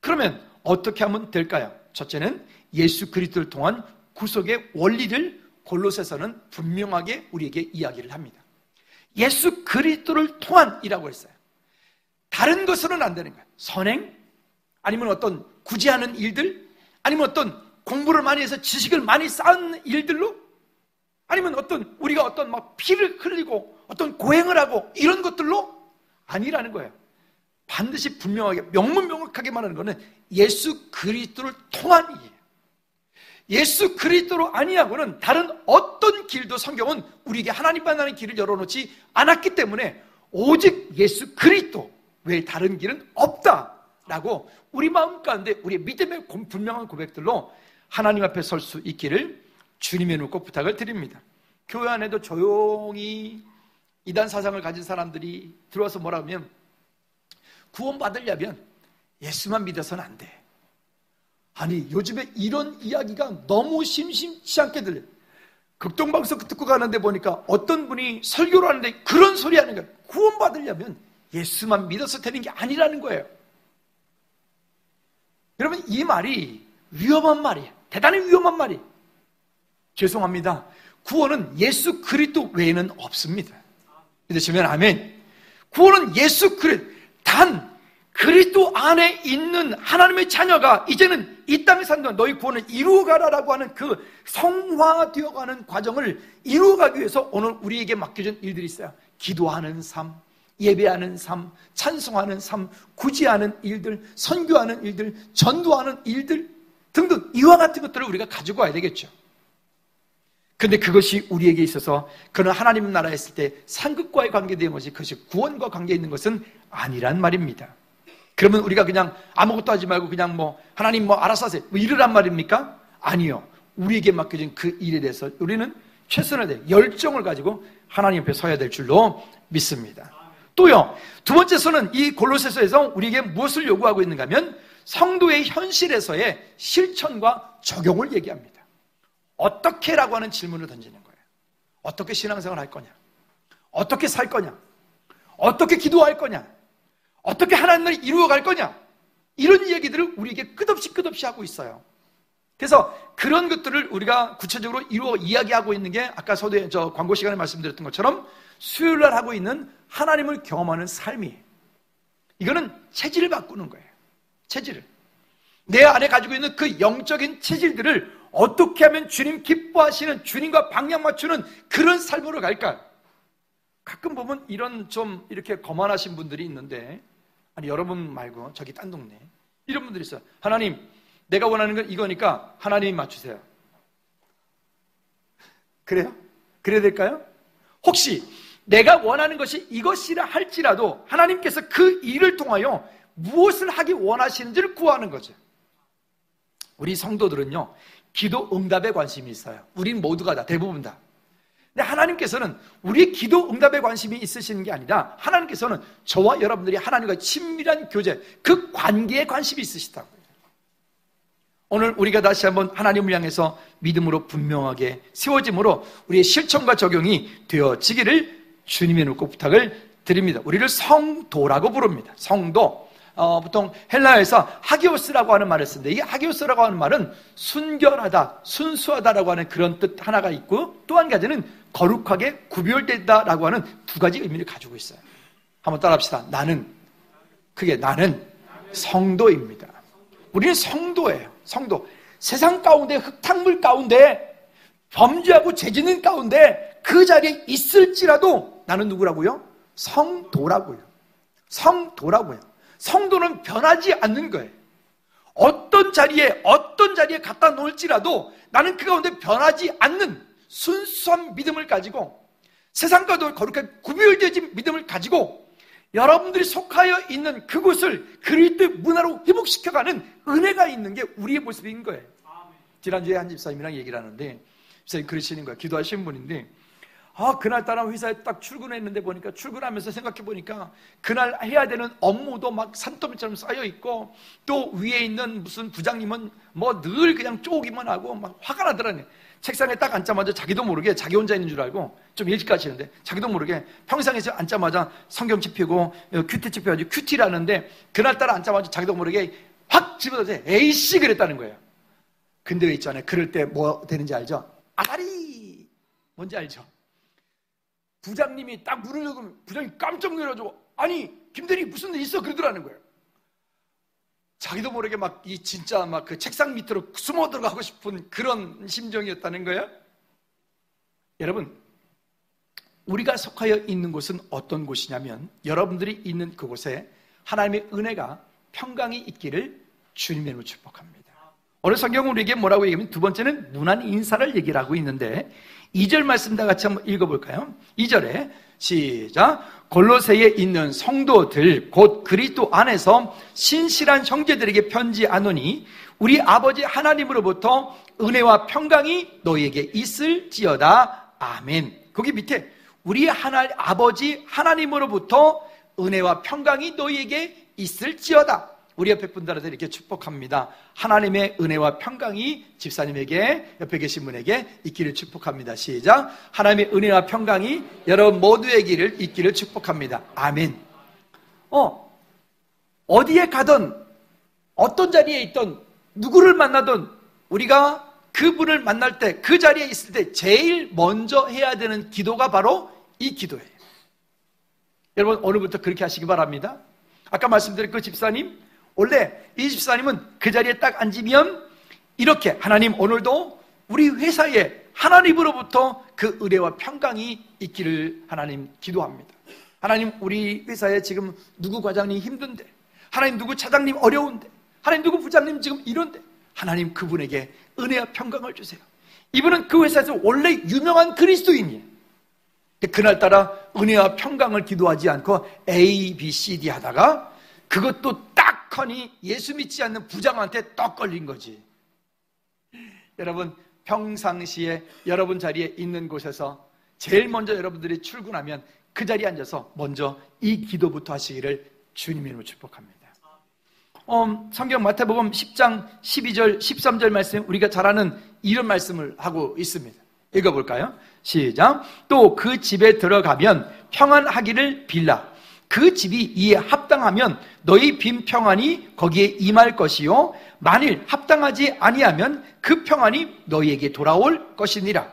그러면 어떻게 하면 될까요? 첫째는 예수 그리스도를 통한 구속의 원리를 골로새서는 분명하게 우리에게 이야기를 합니다. 예수 그리스도를 통한이라고 했어요. 다른 것으로는 안 되는 거예요. 선행, 아니면 어떤 굳이 하는 일들, 아니면 어떤 공부를 많이 해서 지식을 많이 쌓은 일들로, 아니면 어떤 우리가 어떤 막 피를 흘리고 어떤 고행을 하고 이런 것들로 아니라는 거예요. 반드시 분명하게 명문명확하게 말하는 것은 예수 그리스도를 통한 일이에요. 예수 그리스도로 아니하고는 다른 어떤 길도 성경은 우리에게 하나님 만나는 길을 열어놓지 않았기 때문에 오직 예수 그리스도 외에 다른 길은 없다라고 우리 마음 가운데 우리의 믿음의 분명한 고백들로 하나님 앞에 설 수 있기를 주님의 눈 꼭 부탁을 드립니다. 교회 안에도 조용히 이단 사상을 가진 사람들이 들어와서 뭐라 하면 구원받으려면 예수만 믿어서는 안 돼. 아니, 요즘에 이런 이야기가 너무 심심치 않게 들려요. 극동방송 듣고 가는데 보니까 어떤 분이 설교를 하는데 그런 소리 하는 거예요. 구원받으려면 예수만 믿어서 되는 게 아니라는 거예요. 여러분, 이 말이 위험한 말이에요. 대단히 위험한 말이에요. 죄송합니다. 구원은 예수 그리스도 외에는 없습니다. 믿으시면 아멘. 구원은 예수 그리스도, 단 그리스도 안에 있는 하나님의 자녀가 이제는 이 땅에 사는 동안 너희 구원을 이루어가라라고 하는 그 성화되어가는 과정을 이루어가기 위해서 오늘 우리에게 맡겨진 일들이 있어요. 기도하는 삶, 예배하는 삶, 찬송하는 삶, 구제하는 일들, 선교하는 일들, 전도하는 일들 등등 이와 같은 것들을 우리가 가지고 와야 되겠죠. 근데 그것이 우리에게 있어서 그는 하나님 나라에 있을 때 상급과의 관계되는 것이 그것이 구원과 관계 있는 것은 아니란 말입니다. 그러면 우리가 그냥 아무것도 하지 말고 그냥 뭐 하나님 뭐 알아서 하세요 뭐 이러란 말입니까? 아니요. 우리에게 맡겨진 그 일에 대해서 우리는 최선을 다해 열정을 가지고 하나님 앞에 서야 될 줄로 믿습니다. 또요, 두 번째서는 이 골로새서에서 우리에게 무엇을 요구하고 있는가 하면 성도의 현실에서의 실천과 적용을 얘기합니다. 어떻게 라고 하는 질문을 던지는 거예요. 어떻게 신앙생활 할 거냐? 어떻게 살 거냐? 어떻게 기도할 거냐? 어떻게 하나님을 이루어갈 거냐? 이런 이야기들을 우리에게 끝없이 하고 있어요. 그래서 그런 것들을 우리가 구체적으로 이야기하고 있는 게 아까 서두에 광고 시간에 말씀드렸던 것처럼 수요일날 하고 있는 하나님을 경험하는 삶이에요. 이거는 체질을 바꾸는 거예요. 체질을. 내 안에 가지고 있는 그 영적인 체질들을 어떻게 하면 주님 기뻐하시는, 주님과 방향 맞추는 그런 삶으로 갈까? 가끔 보면 이런 좀 이렇게 거만하신 분들이 있는데, 아니 여러분 말고 저기 딴 동네 이런 분들이 있어요. 하나님, 내가 원하는 건 이거니까 하나님이 맞추세요. 그래요? 그래야 될까요? 혹시 내가 원하는 것이 이것이라 할지라도 하나님께서 그 일을 통하여 무엇을 하기 원하시는지를 구하는 거죠. 우리 성도들은요, 기도 응답에 관심이 있어요. 우린 모두가 다, 대부분 다. 근데 하나님께서는 우리의 기도 응답에 관심이 있으시는 게 아니라 하나님께서는 저와 여러분들이 하나님과 친밀한 교제, 그 관계에 관심이 있으시다고요. 오늘 우리가 다시 한번 하나님을 향해서 믿음으로 분명하게 세워짐으로 우리의 실천과 적용이 되어지기를 주님의 눈 꼭 부탁을 드립니다. 우리를 성도라고 부릅니다. 성도. 보통 헬라어에서 하기오스라고 하는 말을 쓰는데, 이 하기오스라고 하는 말은 순결하다, 순수하다라고 하는 그런 뜻 하나가 있고, 또 한 가지는 거룩하게 구별된다라고 하는 두 가지 의미를 가지고 있어요. 한번 따라합시다. 나는 성도입니다. 우리는 성도예요. 성도. 세상 가운데, 흙탕물 가운데, 범죄하고 죄짓는 가운데 그 자리에 있을지라도 나는 누구라고요? 성도라고요. 성도라고요. 성도는 변하지 않는 거예요. 어떤 자리에 갖다 놓을지라도 나는 그 가운데 변하지 않는 순수한 믿음을 가지고, 세상과도 거룩하게 구별되어진 믿음을 가지고 여러분들이 속하여 있는 그곳을 그리스도의 문화로 회복시켜가는 은혜가 있는 게 우리의 모습인 거예요. 지난주에 한 집사님이랑 얘기를 하는데, 집사님 그러시는 거예요. 기도하시는 분인데, 그날따라 회사에 딱 출근했는데 보니까, 출근하면서 생각해 보니까 그날 해야 되는 업무도 막 산더미처럼 쌓여 있고, 또 위에 있는 무슨 부장님은 뭐 늘 그냥 쪼기만 하고 막 화가 나더라네. 책상에 딱 앉자마자 자기도 모르게 자기 혼자 있는 줄 알고 좀 일찍 가시는데, 자기도 모르게 평상에서 앉자마자 성경책 펴고 큐티책 펴가지고 큐티를 하는데, 그날따라 앉자마자 자기도 모르게 확 집어넣어서 에이씨 그랬다는 거예요. 근데 왜 있잖아요, 그럴 때 뭐 되는지 알죠? 아다리 뭔지 알죠? 부장님이 딱 문을 열면 부장님이 깜짝 놀라가지고, 아니 김대리 무슨 일 있어? 그러더라는 거예요. 자기도 모르게 막 진짜 막 그 책상 밑으로 숨어 들어가고 싶은 그런 심정이었다는 거예요. 여러분, 우리가 속하여 있는 곳은 어떤 곳이냐면, 여러분들이 있는 그곳에 하나님의 은혜가 평강이 있기를 주님의 이름으로 축복합니다. 오늘 성경은 우리에게 뭐라고 얘기하면, 두 번째는 무난 인사를 얘기를 하고 있는데, 2절 말씀 다 같이 한번 읽어볼까요? 2절에 시작. 골로새에 있는 성도들 곧 그리스도 안에서 신실한 형제들에게 편지하노니, 우리 아버지 하나님으로부터 은혜와 평강이 너희에게 있을지어다. 아멘. 거기 밑에 우리 아버지 하나님으로부터 은혜와 평강이 너희에게 있을지어다. 우리 옆에 분들한테 이렇게 축복합니다. 하나님의 은혜와 평강이 집사님에게, 옆에 계신 분에게 있기를 축복합니다. 시작. 하나님의 은혜와 평강이 여러분 모두에게 있기를 축복합니다. 아멘. 어디에 가든, 어떤 자리에 있든, 누구를 만나든, 우리가 그분을 만날 때, 그 자리에 있을 때 제일 먼저 해야 되는 기도가 바로 이 기도예요. 여러분, 오늘부터 그렇게 하시기 바랍니다. 아까 말씀드린 그 집사님, 원래 이 집사님은 그 자리에 딱 앉으면 이렇게, 하나님 오늘도 우리 회사에 하나님으로부터 그 은혜와 평강이 있기를 하나님 기도합니다. 하나님, 우리 회사에 지금 누구 과장님 힘든데, 하나님 누구 차장님 어려운데, 하나님 누구 부장님 지금 이런데, 하나님 그분에게 은혜와 평강을 주세요. 이분은 그 회사에서 원래 유명한 그리스도인이에요. 그날따라 은혜와 평강을 기도하지 않고 A, B, C, D 하다가 그것도 딱 하니 예수 믿지 않는 부장한테 떡 걸린 거지. 여러분, 평상시에 여러분 자리에 있는 곳에서 제일 먼저 여러분들이 출근하면 그 자리에 앉아서 먼저 이 기도부터 하시기를 주님의 이름으로 축복합니다. 성경 마태복음 10장 12절 13절 말씀, 우리가 잘 아는 이런 말씀을 하고 있습니다. 읽어볼까요? 시작. 또 그 집에 들어가면 평안하기를 빌라. 그 집이 이에 합당하면 너희 빈 평안이 거기에 임할 것이요, 만일 합당하지 아니하면 그 평안이 너희에게 돌아올 것이니라.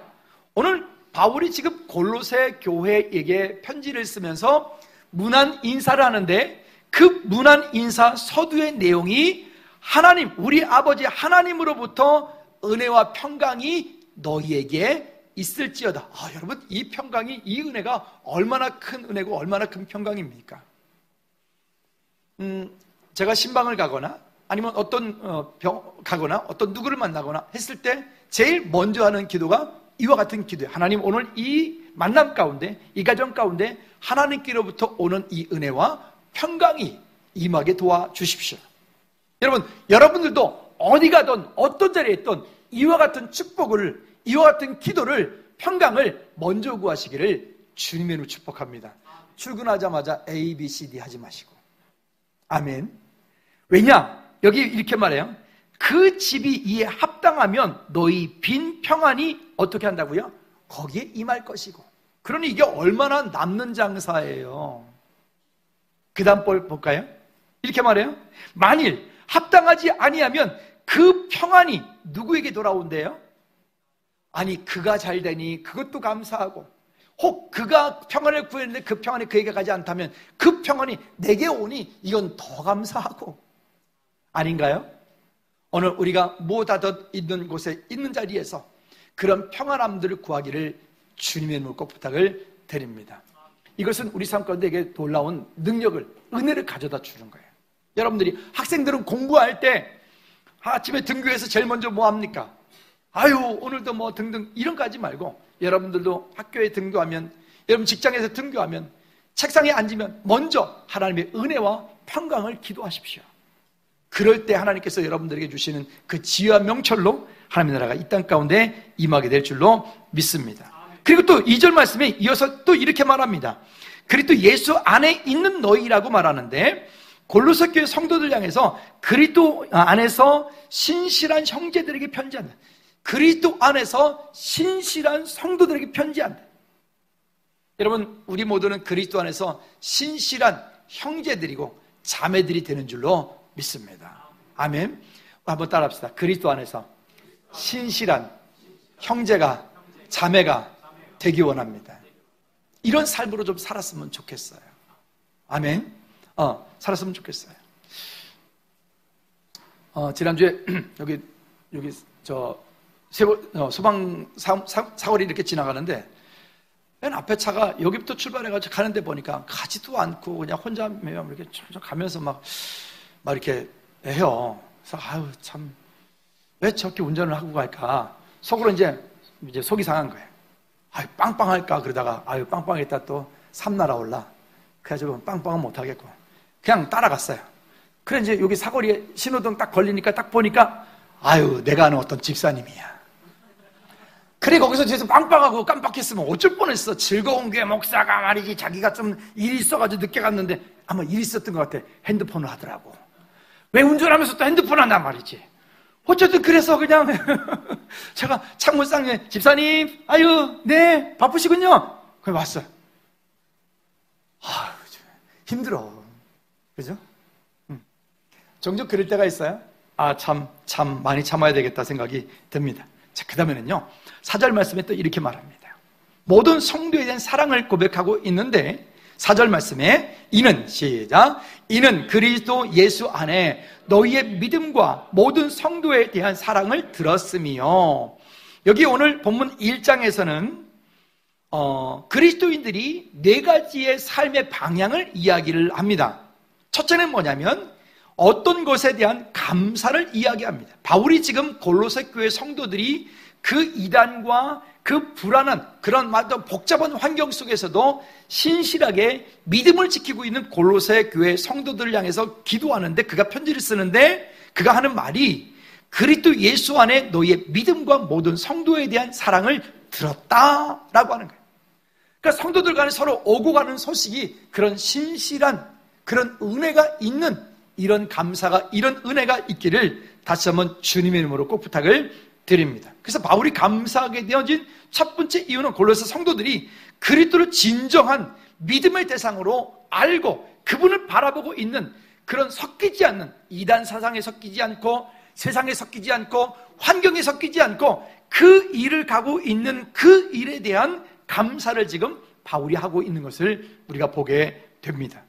오늘 바울이 지금 골로새 교회에게 편지를 쓰면서 문안 인사를 하는데, 그 문안 인사 서두의 내용이 하나님, 우리 아버지 하나님으로부터 은혜와 평강이 너희에게 있을지어다. 여러분, 이 평강이, 이 은혜가 얼마나 큰 은혜고 얼마나 큰 평강입니까? 제가 신방을 가거나 아니면 가거나 어떤 누구를 만나거나 했을 때 제일 먼저 하는 기도가 이와 같은 기도예요. 하나님, 오늘 이 만남 가운데, 이 가정 가운데 하나님께로부터 오는 이 은혜와 평강이 임하게 도와주십시오. 여러분, 여러분들도 어디 가든 어떤 자리에 있든 이와 같은 축복을, 이와 같은 기도를, 평강을 먼저 구하시기를 주님의 이름으로 축복합니다. 출근하자마자 A, B, C, D 하지 마시고. 아멘. 왜냐? 여기 이렇게 말해요. 그 집이 이에 합당하면 너희 빈 평안이 어떻게 한다고요? 거기에 임할 것이고. 그러니 이게 얼마나 남는 장사예요. 그 다음 볼까요? 이렇게 말해요. 만일 합당하지 아니하면 그 평안이 누구에게 돌아온대요? 아니, 그가 잘 되니 그것도 감사하고, 혹 그가 평안을 구했는데 그 평안이 그에게 가지 않다면 그 평안이 내게 오니 이건 더 감사하고. 아닌가요? 오늘 우리가 못하던 있는 곳에 있는 자리에서 그런 평안함들을 구하기를 주님의 이름으로 꼭 부탁을 드립니다. 이것은 우리 삶 가운데 이게 놀라운 능력을, 은혜를 가져다 주는 거예요. 여러분들이, 학생들은 공부할 때 아침에 등교해서 제일 먼저 뭐 합니까? 오늘도 뭐 등등 이런 거 하지 말고, 여러분들도 학교에 등교하면, 여러분 직장에서 등교하면, 책상에 앉으면 먼저 하나님의 은혜와 평강을 기도하십시오. 그럴 때 하나님께서 여러분들에게 주시는 그 지혜와 명철로 하나님의 나라가 이 땅 가운데 임하게 될 줄로 믿습니다. 그리고 또 2절 말씀에 이어서 또 이렇게 말합니다. 그리스도 예수 안에 있는 너희라고 말하는데, 골로새 교회 성도들 향해서 그리스도 안에서 신실한 형제들에게 편지한다. 그리스도 안에서 신실한 성도들에게 편지한다. 여러분, 우리 모두는 그리스도 안에서 신실한 형제들이고 자매들이 되는 줄로 믿습니다. 아멘. 한번 따라합시다. 그리스도 안에서 신실한 형제가, 자매가 되기 원합니다. 이런 삶으로 좀 살았으면 좋겠어요. 아멘. 살았으면 좋겠어요. 지난주에 여기 소방 사거리 이렇게 지나가는데, 맨 앞에 차가 여기부터 출발해가지고 가는데 보니까 가지도 않고 그냥 혼자 이렇게 가면서 막 이렇게 해요. 그래서 참, 왜 저렇게 운전을 하고 갈까? 속으로 이제 속이 상한 거예요. 빵빵할까? 그러다가 빵빵했다 또 삼 날아올라. 그래가지고 빵빵은 못하겠고 그냥 따라갔어요. 그래 이제 여기 사거리에 신호등 딱 걸리니까 딱 보니까 내가 아는 어떤 집사님이야. 그래 거기서 뒤에서 빵빵하고 깜빡했으면 어쩔 뻔했어. 즐거운 게 목사가 말이지, 자기가 좀 일이 있어가지고 늦게 갔는데 아마 일이 있었던 것 같아. 핸드폰을 하더라고. 왜 운전하면서 또 핸드폰 하나 말이지. 어쨌든 그래서 그냥 제가 창문상에 집사님, 네 바쁘시군요. 그래 왔어요. 힘들어, 그죠? 종종 그럴 때가 있어요. 참 많이 참아야 되겠다 생각이 듭니다. 자, 그 다음에는요, 4절 말씀에 또 이렇게 말합니다. 모든 성도에 대한 사랑을 고백하고 있는데 4절 말씀에 이는 그리스도 예수 안에 너희의 믿음과 모든 성도에 대한 사랑을 들었으며, 여기 오늘 본문 1장에서는 그리스도인들이 4가지의 삶의 방향을 이야기를 합니다. 첫째는 뭐냐면 어떤 것에 대한 감사를 이야기합니다. 바울이 지금 골로새 교회 성도들이 그 이단과 그 불안한 그런 복잡한 환경 속에서도 신실하게 믿음을 지키고 있는 골로새 교회 성도들을 향해서 기도하는데, 그가 편지를 쓰는데 그가 하는 말이 그리스도 예수 안에 너희의 믿음과 모든 성도에 대한 사랑을 들었다라고 하는 거예요. 그러니까 성도들 간에 서로 오고 가는 소식이 그런 신실한 그런 은혜가 있는, 이런 감사가, 이런 은혜가 있기를 다시 한번 주님의 이름으로 꼭 부탁을 드립니다. 그래서 바울이 감사하게 되어진 첫 번째 이유는 골로새 성도들이 그리스도를 진정한 믿음의 대상으로 알고 그분을 바라보고 있는 그런 섞이지 않는 이단 사상에 섞이지 않고 세상에 섞이지 않고 환경에 섞이지 않고 그 일을 가고 있는 그 일에 대한 감사를 지금 바울이 하고 있는 것을 우리가 보게 됩니다.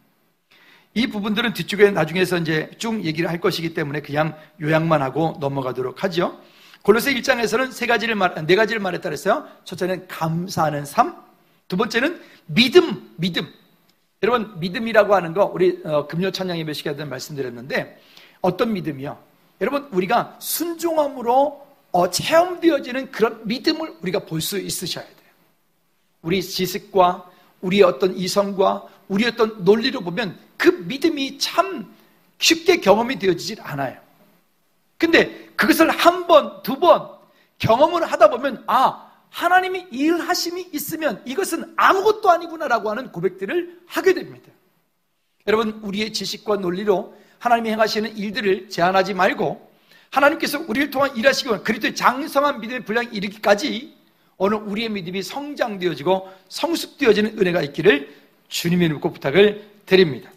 이 부분들은 뒤쪽에 나중에서 이제 쭉 얘기를 할 것이기 때문에 그냥 요약만 하고 넘어가도록 하죠. 골로새 1장에서는 4가지를 말했다 그랬어요. 첫째는 감사하는 삶, 두 번째는 믿음. 여러분, 믿음이라고 하는 거 우리 금요 찬양 예배 시간에 말씀드렸는데, 어떤 믿음이요? 여러분, 우리가 순종함으로 체험되어지는 그런 믿음을 우리가 볼 수 있으셔야 돼요. 우리 지식과 우리 어떤 이성과 우리 어떤 논리로 보면 그 믿음이 참 쉽게 경험이 되어지질 않아요. 근데 그것을 한 번, 두 번 경험을 하다 보면 하나님이 일하심이 있으면 이것은 아무것도 아니구나라고 하는 고백들을 하게 됩니다. 여러분, 우리의 지식과 논리로 하나님이 행하시는 일들을 제한하지 말고 하나님께서 우리를 통한 일하시고 그리스도의 장성한 믿음의 분량에 이르기까지 오늘 우리의 믿음이 성장되어지고 성숙되어지는 은혜가 있기를 주님의 이름으로 부탁을 드립니다.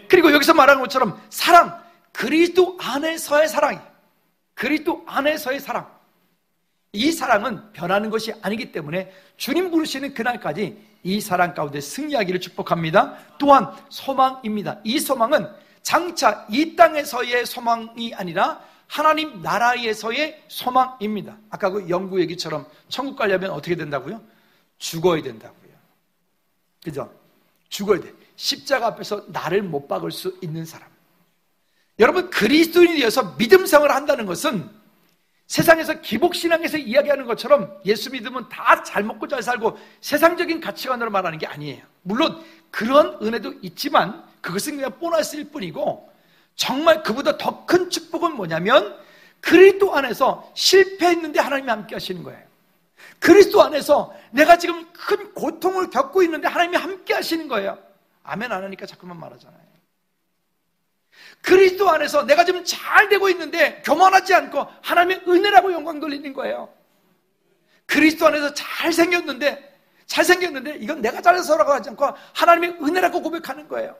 그리고 여기서 말하는 것처럼 사랑, 그리스도 안에서의 사랑이에요. 그리스도 안에서의 사랑. 이 사랑은 변하는 것이 아니기 때문에 주님 부르시는 그날까지 이 사랑 가운데 승리하기를 축복합니다. 또한 소망입니다. 이 소망은 장차 이 땅에서의 소망이 아니라 하나님 나라에서의 소망입니다. 아까 그 영구 얘기처럼 천국 가려면 어떻게 된다고요? 죽어야 된다고요. 그죠? 죽어야 돼. 십자가 앞에서 나를 못 박을 수 있는 사람. 여러분, 그리스도인이 되어서 믿음생활을 한다는 것은 세상에서 기복신앙에서 이야기하는 것처럼 예수 믿으면 다 잘 먹고 잘 살고 세상적인 가치관으로 말하는 게 아니에요. 물론 그런 은혜도 있지만 그것은 그냥 보너스일 뿐이고, 정말 그보다 더 큰 축복은 뭐냐면 그리스도 안에서 실패했는데 하나님이 함께 하시는 거예요. 그리스도 안에서 내가 지금 큰 고통을 겪고 있는데 하나님이 함께 하시는 거예요. 아멘 안 하니까 자꾸만 말하잖아요. 그리스도 안에서 내가 지금 잘 되고 있는데 교만하지 않고 하나님의 은혜라고 영광 돌리는 거예요. 그리스도 안에서 잘생겼는데 이건 내가 잘해서라고 하지 않고 하나님의 은혜라고 고백하는 거예요.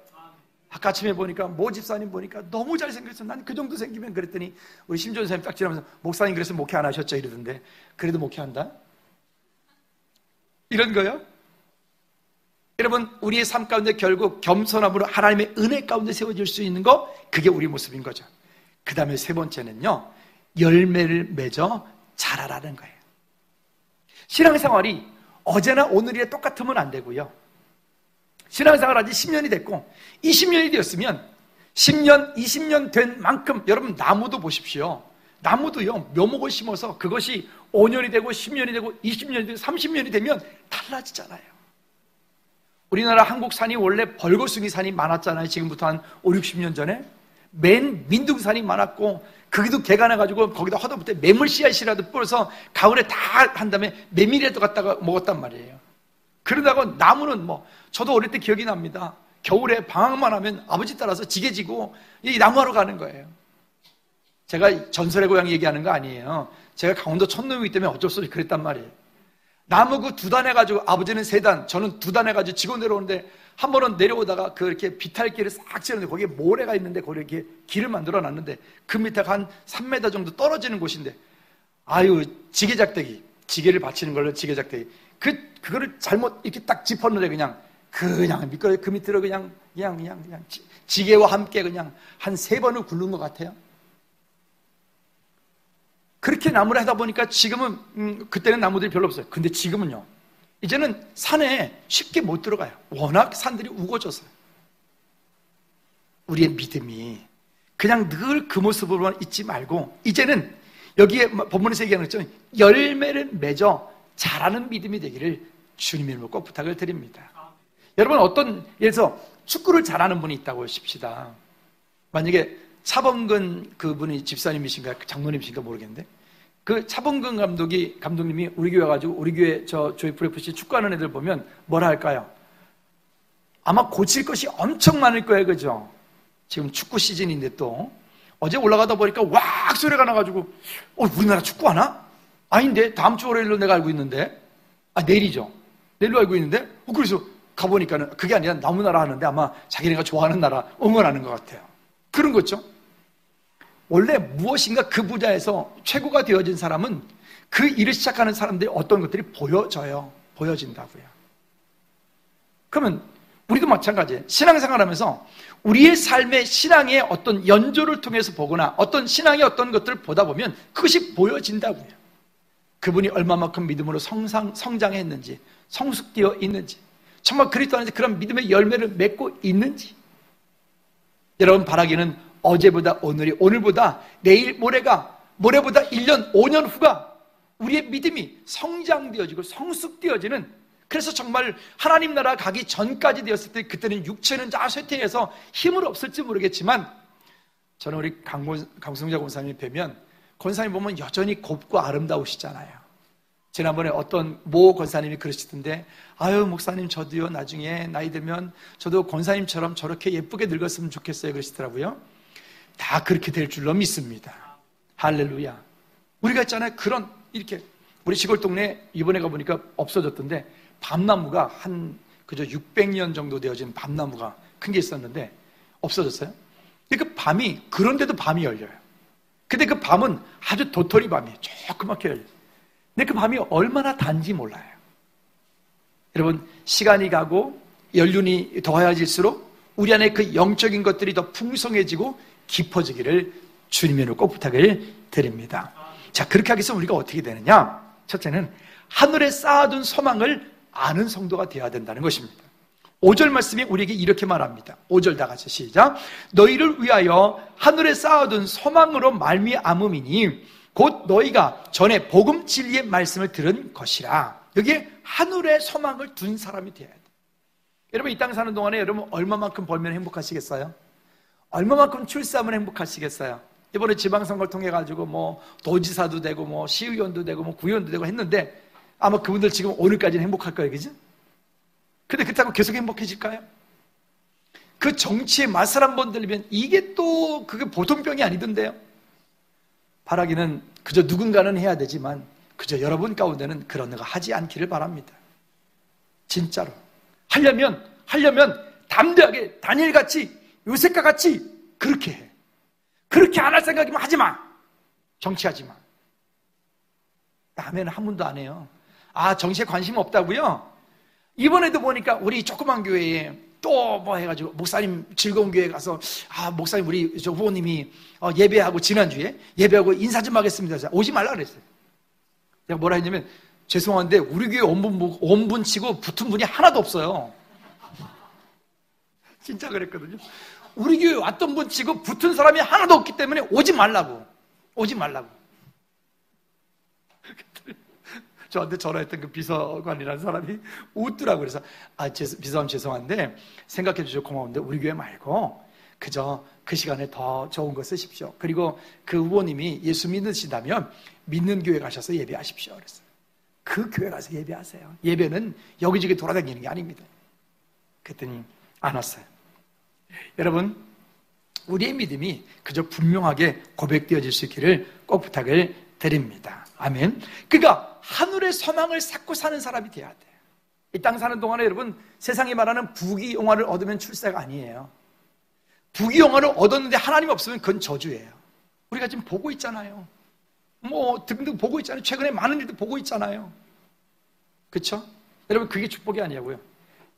아까 아침에 보니까 모 집사님 보니까 너무 잘생겼어. 난 그 정도 생기면 그랬더니 우리 심지원 선생님 딱 지나면서 목사님 그래서 목회 안 하셨죠? 이러던데 그래도 목회한다? 이런 거요? 여러분 우리의 삶 가운데 결국 겸손함으로 하나님의 은혜 가운데 세워질 수 있는 거 그게 우리 모습인 거죠. 그 다음에 세 번째는요 열매를 맺어 자라라는 거예요. 신앙생활이 어제나 오늘이나 똑같으면 안 되고요. 신앙생활 한지 10년이 됐고 20년이 되었으면 10년, 20년 된 만큼 여러분 나무도 보십시오. 나무도요 묘목을 심어서 그것이 5년이 되고 10년이 되고 20년이 되고 30년이 되면 달라지잖아요. 우리나라 한국 산이 원래 벌거숭이 산이 많았잖아요. 지금부터 한 5, 60년 전에 맨 민둥산이 많았고 거기도 개가 나가지고 거기다 화도부터 매물 씨앗이라도 뿌려서 가을에 다 한 다음에 메밀에도 갖다가 먹었단 말이에요. 그러다가 나무는 저도 어릴 때 기억이 납니다. 겨울에 방학만 하면 아버지 따라서 지게 지고 이 나무하러 가는 거예요. 제가 전설의 고향 얘기하는 거 아니에요. 제가 강원도 촌놈이기 때문에 어쩔 수 없이 그랬단 말이에요. 나무 그 2단 해가지고 아버지는 3단, 저는 2단 해가지고 지고 내려오는데 한 번은 내려오다가 이렇게 비탈길을 싹 지는데 거기에 모래가 있는데 거기 이렇게 길을 만들어 놨는데 그 밑에가 한 3m 정도 떨어지는 곳인데 아유 지게작대기, 지게를 받치는 걸로 지게작대기 그거를 잘못 이렇게 딱 짚었는데 그냥 미끄러 그 밑으로 그냥 지게와 함께 그냥 한 3번을 굴른 것 같아요. 그렇게 나무를 하다 보니까 지금은 그때는 나무들이 별로 없어요. 근데 지금은요 이제는 산에 쉽게 못 들어가요. 워낙 산들이 우거져서요. 우리의 믿음이 그냥 늘 그 모습으로만 있지 말고 이제는 여기에 본문에서 얘기하는 것처럼 열매를 맺어 자라는 믿음이 되기를 주님의 이름으로 꼭 부탁을 드립니다. 여러분 예를 들어서 축구를 잘하는 분이 있다고 하십시다. 만약에 차범근 그분이 집사님이신가 장로님이신가 모르겠는데 그 차범근 감독님이 우리 교회 와가지고 우리 교회 조이풀 FC 축구하는 애들 보면 뭐라 할까요? 아마 고칠 것이 엄청 많을 거예요. 그죠? 지금 축구 시즌인데 또 어제 올라가다 보니까 왁 소리가 나가지고 우리나라 축구하나? 아닌데 다음 주 월요일로 내가 알고 있는데 내일이죠. 내일로 알고 있는데 그래서 가보니까는 그게 아니라 나무나라 하는데 아마 자기네가 좋아하는 나라 응원하는 것 같아요. 그런 거죠. 원래 무엇인가 그 분야에서 최고가 되어진 사람은 그 일을 시작하는 사람들이 어떤 것들이 보여진다고요. 그러면 우리도 마찬가지예요. 신앙생활하면서 우리의 삶의 신앙의 어떤 연조를 통해서 보거나 어떤 신앙의 어떤 것들을 보다 보면 그것이 보여진다고요. 그분이 얼마만큼 믿음으로 성장했는지 성숙되어 있는지 정말 그리스도 안에서 그런 믿음의 열매를 맺고 있는지 여러분 바라기는 어제보다 오늘이 오늘보다 내일 모레보다 1년 5년 후가 우리의 믿음이 성장되어지고 성숙되어지는 그래서 정말 하나님 나라 가기 전까지 되었을 때 그때는 육체는 다 쇠퇴해서 힘은 없을지 모르겠지만 저는 우리 강승자 권사님 뵈면 권사님 보면 여전히 곱고 아름다우시잖아요. 지난번에 어떤 모 권사님이 그러시던데 아유 목사님 저도요 나중에 나이 들면 저도 권사님처럼 저렇게 예쁘게 늙었으면 좋겠어요 그러시더라고요. 다 그렇게 될 줄로 믿습니다. 할렐루야. 우리가 있잖아요 그런 이렇게 우리 시골 동네 이번에 가보니까 없어졌던데 밤나무가 그저 600년 정도 되어진 밤나무가 큰 게 있었는데 없어졌어요. 근데 그 밤이 그런데도 밤이 열려요. 근데 그 밤은 아주 도토리 밤이에요. 조그맣게 열려요. 근데 그 밤이 얼마나 단지 몰라요. 여러분 시간이 가고 연륜이 더해질수록 우리 안에 그 영적인 것들이 더 풍성해지고 깊어지기를 주님의 이름으로 꼭 부탁을 드립니다. 자 그렇게 하기 위해서 우리가 어떻게 되느냐? 첫째는 하늘에 쌓아둔 소망을 아는 성도가 되어야 된다는 것입니다. 5절 말씀이 우리에게 이렇게 말합니다. 5절 다 같이 시작. 너희를 위하여 하늘에 쌓아둔 소망으로 말미암음이니 곧 너희가 전에 복음 진리의 말씀을 들은 것이라. 여기에 하늘에 소망을 둔 사람이 되어야 돼요. 여러분 이 땅 사는 동안에 여러분 얼마만큼 벌면 행복하시겠어요? 얼마만큼 출세하면 행복하시겠어요? 이번에 지방선거를 통해 가지고 도지사도 되고 시의원도 되고 구의원도 되고 했는데 아마 그분들 지금 오늘까지는 행복할 거예요, 그죠? 근데 그렇다고 계속 행복해질까요? 그 정치의 맛을 한번 들리면 이게 또 그게 보통 병이 아니던데요. 바라기는 그저 누군가는 해야 되지만 그저 여러분 가운데는 그런 거 하지 않기를 바랍니다. 진짜로. 하려면 담대하게 다니엘같이 요셉과 같이 그렇게 해. 그렇게 안 할 생각이면 하지 마. 정치하지 마. 아멘 한 번도 안 해요. 아, 정치에 관심 없다고요? 이번에도 보니까 우리 조그만 교회에 또 뭐 해가지고 목사님 즐거운 교회 가서 목사님 우리 저 후보님이 예배하고 지난주에 예배하고 인사 좀 하겠습니다. 오지 말라 그랬어요. 내가 뭐라 했냐면 죄송한데 우리 교회 원분 치고 붙은 분이 하나도 없어요. 진짜 그랬거든요. 우리 교회 왔던 분 치고 붙은 사람이 하나도 없기 때문에 오지 말라고. 저한테 전화했던 그 비서관이라는 사람이 웃더라고요. 그래서 비서관 죄송한데 생각해 주셔서 고마운데 우리 교회 말고 그저 그 시간에 더 좋은 거 쓰십시오. 그리고 그 후보님이 예수 믿으신다면 믿는 교회 가셔서 예배하십시오. 그랬어요. 그 교회 가서 예배하세요. 예배는 여기저기 돌아다니는 게 아닙니다. 그랬더니 안 왔어요. 여러분, 우리의 믿음이 그저 분명하게 고백되어질 수 있기를 꼭 부탁을 드립니다. 아멘. 그러니까 하늘의 소망을 쌓고 사는 사람이 돼야 돼. 이 땅 사는 동안에 여러분 세상이 말하는 부귀영화를 얻으면 출세가 아니에요. 부귀영화를 얻었는데 하나님 없으면 그건 저주예요. 우리가 지금 보고 있잖아요. 뭐 등등 보고 있잖아요. 최근에 많은 일도 보고 있잖아요. 그렇죠? 여러분 그게 축복이 아니고요.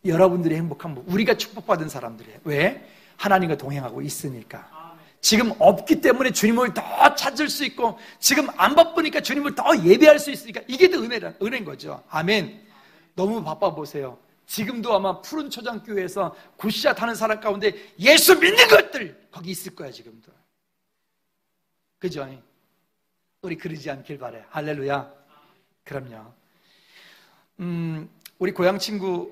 여러분들이 행복한 분, 우리가 축복받은 사람들이에요. 왜? 하나님과 동행하고 있으니까. 지금 없기 때문에 주님을 더 찾을 수 있고 지금 안 바쁘니까 주님을 더 예배할 수 있으니까 이게 더 은혜인 거죠. 아멘. 너무 바빠 보세요. 지금도 아마 푸른 초장교회에서 굿샷 하는 사람 가운데 예수 믿는 것들 거기 있을 거야 지금도. 그죠? 우리 그러지 않길 바래. 할렐루야. 그럼요. 우리 고향 친구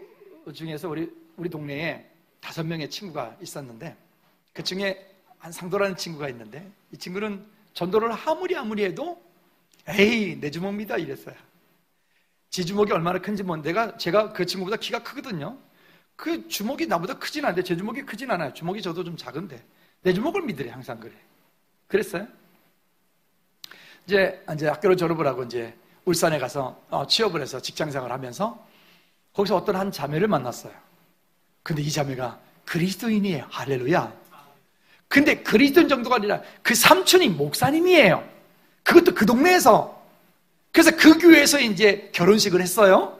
중에서 우리 동네에 5명의 친구가 있었는데 그 중에 한 상도라는 친구가 있는데 이 친구는 전도를 아무리 해도 에이 내 주먹입니다 이랬어요. 지 주먹이 얼마나 큰지 제가 그 친구보다 키가 크거든요. 그 주먹이 나보다 크진 않은데 제 주먹이 크진 않아요. 주먹이 저도 좀 작은데 내 주먹을 믿으래. 항상 그랬어요. 이제 학교를 졸업을 하고 이제 울산에 가서 취업을 해서 직장생활을 하면서 거기서 어떤 한 자매를 만났어요. 근데 이 자매가 그리스도인이에요. 할렐루야. 근데 그리스도인 정도가 아니라 그 삼촌이 목사님이에요. 그것도 그 동네에서. 그래서 그 교회에서 이제 결혼식을 했어요.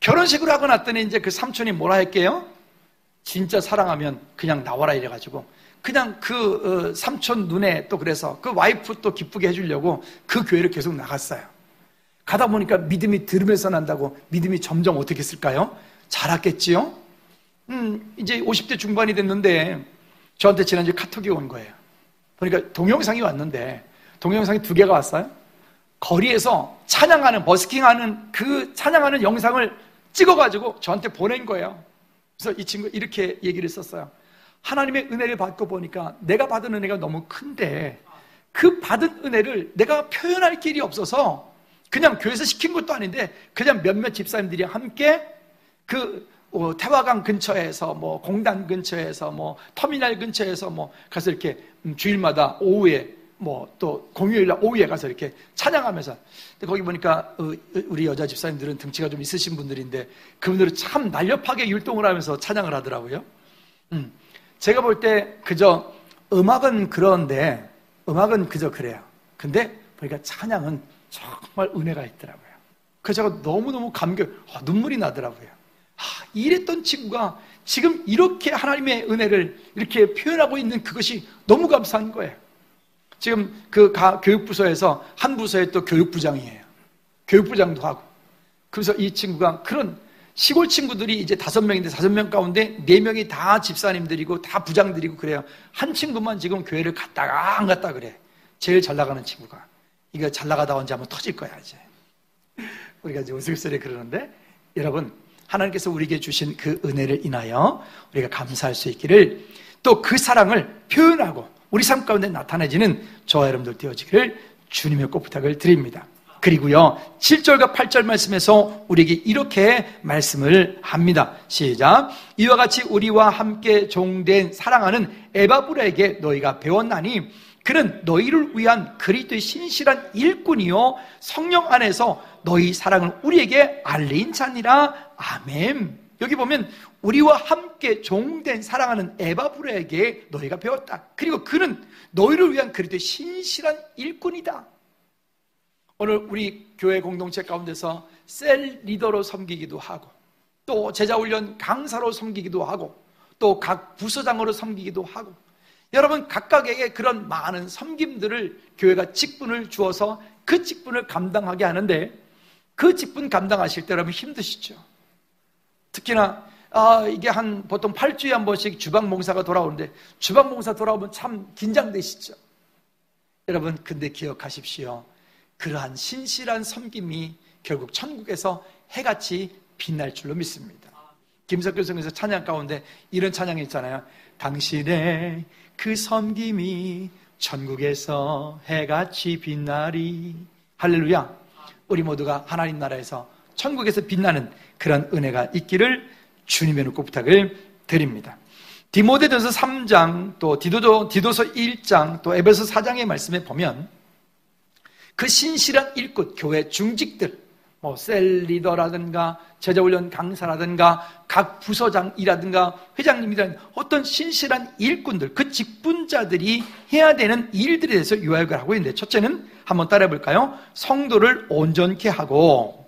결혼식을 하고 났더니 이제 그 삼촌이 뭐라 할게요? 진짜 사랑하면 그냥 나와라 이래가지고 그냥 그 삼촌 눈에 또 그래서 그 와이프 또 기쁘게 해주려고 그 교회를 계속 나갔어요. 가다 보니까 믿음이 들으면서 난다고 믿음이 점점 어떻게 했을까요? 자랐겠지요? 이제 50대 중반이 됐는데 저한테 지난주에 카톡이 온 거예요. 그러니까 동영상이 왔는데 동영상이 2개가 왔어요. 거리에서 찬양하는 버스킹하는 그 찬양하는 영상을 찍어가지고 저한테 보낸 거예요. 그래서 이 친구 이렇게 얘기를 했었어요. 하나님의 은혜를 받고 보니까 내가 받은 은혜가 너무 큰데 그 받은 은혜를 내가 표현할 길이 없어서 그냥 교회에서 시킨 것도 아닌데 그냥 몇몇 집사님들이 함께 그 태화강 근처에서 뭐 공단 근처에서 뭐 터미널 근처에서 뭐 가서 이렇게 주일마다 오후에 뭐 또 공휴일날 오후에 가서 이렇게 찬양하면서 근데 거기 보니까 우리 여자 집사님들은 등치가 좀 있으신 분들인데 그분들은 참 날렵하게 율동을 하면서 찬양을 하더라고요. 제가 볼 때 그저 음악은 그런데 음악은 그저 그래요. 근데 보니까 찬양은 정말 은혜가 있더라고요. 그래서 제가 너무너무 눈물이 나더라고요. 이랬던 친구가 지금 이렇게 하나님의 은혜를 이렇게 표현하고 있는 그것이 너무 감사한 거예요. 지금 그 교육부서에서 한 부서에 또 교육부장이에요. 교육부장도 하고. 그래서 이 친구가 그런 시골 친구들이 이제 5명인데 5명 가운데 4명이 다 집사님들이고 다 부장들이고 그래요. 한 친구만 지금 교회를 갔다가 안 갔다 그래. 제일 잘 나가는 친구가. 이거 잘 나가다 언제 한번 터질 거야 이제. 우리가 이제 우스갯소리에 그러는데 여러분 하나님께서 우리에게 주신 그 은혜를 인하여 우리가 감사할 수 있기를 또 그 사랑을 표현하고 우리 삶 가운데 나타내지는 저와 여러분들 되어지기를 주님의 꼭 부탁을 드립니다. 그리고요 7절과 8절 말씀에서 우리에게 이렇게 말씀을 합니다. 시작. 이와 같이 우리와 함께 종된 사랑하는 에바브라에게 너희가 배웠나니 그는 너희를 위한 그리스도의 신실한 일꾼이요 성령 안에서 너희 사랑을 우리에게 알린 자니라. 아멘. 여기 보면 우리와 함께 종된 사랑하는 에바브라에게 너희가 배웠다. 그리고 그는 너희를 위한 그리스도의 신실한 일꾼이다. 오늘 우리 교회 공동체 가운데서 셀 리더로 섬기기도 하고 또 제자훈련 강사로 섬기기도 하고 또 각 부서장으로 섬기기도 하고 여러분 각각에게 그런 많은 섬김들을 교회가 직분을 주어서 그 직분을 감당하게 하는데 그 직분 감당하실 때 여러분 힘드시죠? 특히나 이게 보통 8주에 한 번씩 주방봉사가 돌아오는데 주방봉사 돌아오면 참 긴장되시죠? 여러분 근데 기억하십시오. 그러한 신실한 섬김이 결국 천국에서 해같이 빛날 줄로 믿습니다. 김석규 성에서 찬양 가운데 이런 찬양이 있잖아요. 당신의 그 섬김이 천국에서 해같이 빛나리. 할렐루야. 우리 모두가 하나님 나라에서 천국에서 빛나는 그런 은혜가 있기를 주님의 꼭 부탁을 드립니다. 디모데전서 3장 또 디도서 1장 또 에베소 4장의 말씀에 보면 그 신실한 일꾼, 교회 중직들, 셀 리더라든가 제자훈련 강사라든가 각 부서장이라든가 회장님이라든가 어떤 신실한 일꾼들, 그 직분자들이 해야 되는 일들에 대해서 요약을 하고 있는데 첫째는 한번 따라해 볼까요? 성도를 온전케 하고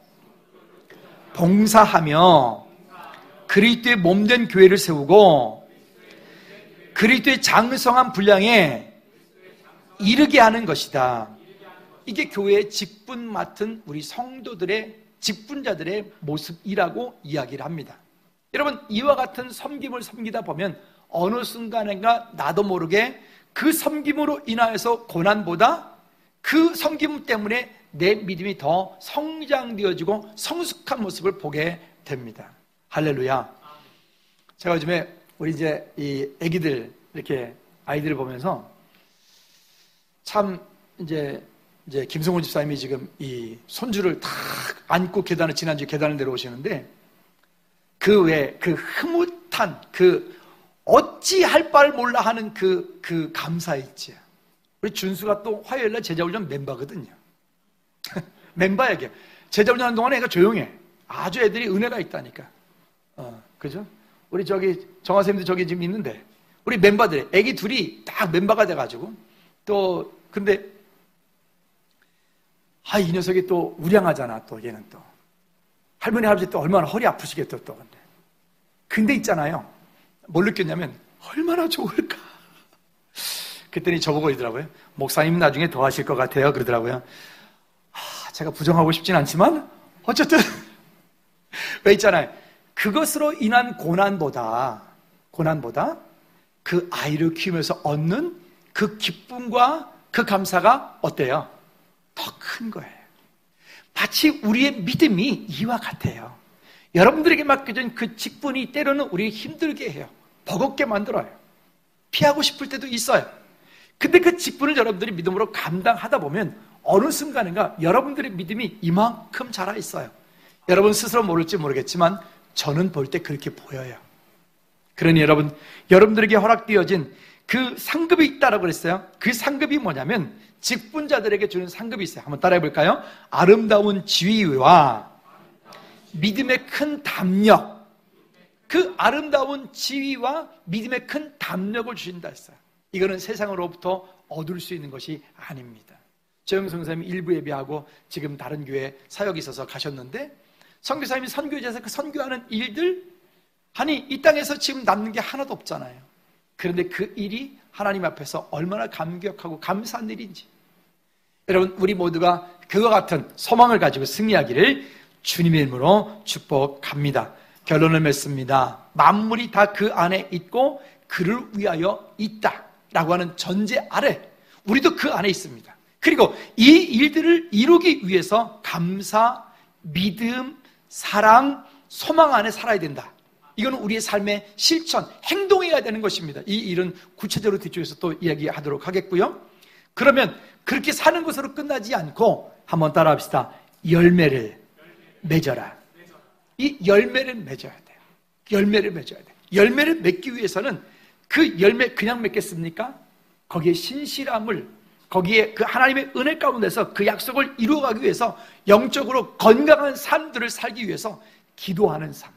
봉사하며 그리스도의 몸된 교회를 세우고 그리스도의 장성한 분량에 이르게 하는 것이다. 이게 교회의 직분 맡은 우리 성도들의 직분자들의 모습이라고 이야기를 합니다. 여러분 이와 같은 섬김을 섬기다 보면 어느 순간인가 나도 모르게 그 섬김으로 인하여서 고난보다 그 섬김 때문에 내 믿음이 더 성장되어지고 성숙한 모습을 보게 됩니다. 할렐루야. 제가 요즘에 우리 이제 이 아기들 이렇게 아이들을 보면서 참 이제 김성훈 집사님이 지금 이 손주를 탁 안고 지난주 계단을 내려오시는데 그 외에 그 흐뭇한 어찌할 바를 몰라 하는 그 감사 있지. 우리 준수가 또 화요일날 제자훈련 멤버거든요. 멤버에게 제자훈련 하는 동안에 애가 조용해. 아주 애들이 은혜가 있다니까. 그죠? 우리 정화쌤도 저기 지금 있는데 우리 멤버들 애기 둘이 딱 멤버가 돼가지고 또 근데 이 녀석이 또 우량하잖아. 또 얘는 또 할머니 할아버지 또 얼마나 허리 아프시겠다 또. 근데 있잖아요. 뭘 느꼈냐면 얼마나 좋을까. 그랬더니 저보고 이러더라고요. 목사님 나중에 더 하실 것 같아요. 그러더라고요. 제가 부정하고 싶진 않지만 어쨌든 왜 있잖아요. 그것으로 인한 고난보다 그 아이를 키우면서 얻는 그 기쁨과 그 감사가 어때요? 더 큰 거예요. 마치 우리의 믿음이 이와 같아요. 여러분들에게 맡겨진 그 직분이 때로는 우리 힘들게 해요. 버겁게 만들어요. 피하고 싶을 때도 있어요. 근데 그 직분을 여러분들이 믿음으로 감당하다 보면 어느 순간인가 여러분들의 믿음이 이만큼 자라 있어요. 여러분 스스로 모를지 모르겠지만 저는 볼 때 그렇게 보여요. 그러니 여러분들에게 허락되어진 그 상급이 있다라고 그랬어요. 그 상급이 뭐냐면 직분자들에게 주는 상급이 있어요. 한번 따라해 볼까요? 아름다운 지위와 믿음의 큰 담력. 그 아름다운 지위와 믿음의 큰 담력을 주신다 했어요. 이거는 세상으로부터 얻을 수 있는 것이 아닙니다. 최영성 선생님이 일부 예배하고 지금 다른 교회에 사역이 있어서 가셨는데 선교사님이 선교지에서 그 선교하는 일들 이 땅에서 지금 남는 게 하나도 없잖아요. 그런데 그 일이 하나님 앞에서 얼마나 감격하고 감사한 일인지 여러분 우리 모두가 그와 같은 소망을 가지고 승리하기를 주님의 이름으로 축복합니다. 결론을 맺습니다. 만물이 다 그 안에 있고 그를 위하여 있다라고 하는 전제 아래 우리도 그 안에 있습니다. 그리고 이 일들을 이루기 위해서 감사, 믿음, 사랑, 소망 안에 살아야 된다. 이거는 우리의 삶의 실천, 행동해야 되는 것입니다. 이 일은 구체적으로 뒤쪽에서 또 이야기하도록 하겠고요. 그러면 그렇게 사는 것으로 끝나지 않고 한번 따라합시다. 열매를 맺어라. 이 열매를 맺어야 돼요. 열매를 맺어야 돼요. 열매를 맺기 위해서는 그 열매 그냥 맺겠습니까? 거기에 신실함을, 거기에 그 하나님의 은혜 가운데서 그 약속을 이루어가기 위해서 영적으로 건강한 삶들을 살기 위해서 기도하는 삶,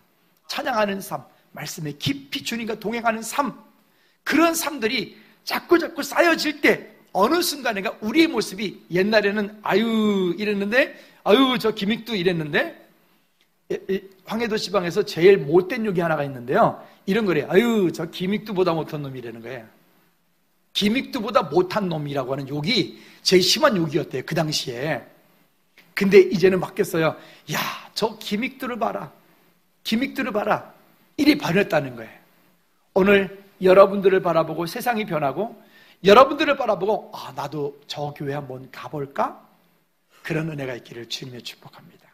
찬양하는 삶, 말씀에 깊이 주님과 동행하는 삶, 그런 삶들이 자꾸 쌓여질 때 어느 순간인가 우리의 모습이 옛날에는 아유 이랬는데, 아유 저 기믹도 이랬는데, 황해도 지방에서 제일 못된 욕이 하나가 있는데요, 이런 거래요. 아유 저 기믹도보다 못한 놈이라는 거예요. 기믹도보다 못한 놈이라고 하는 욕이 제일 심한 욕이었대요, 그 당시에. 근데 이제는 바뀌었어요. 야, 저 기믹도를 봐라, 기믹도를 봐라, 이리 변했다는 거예요. 오늘 여러분들을 바라보고 세상이 변하고, 여러분들을 바라보고 아, 나도 저 교회 한번 가볼까? 그런 은혜가 있기를 주님의 축복합니다.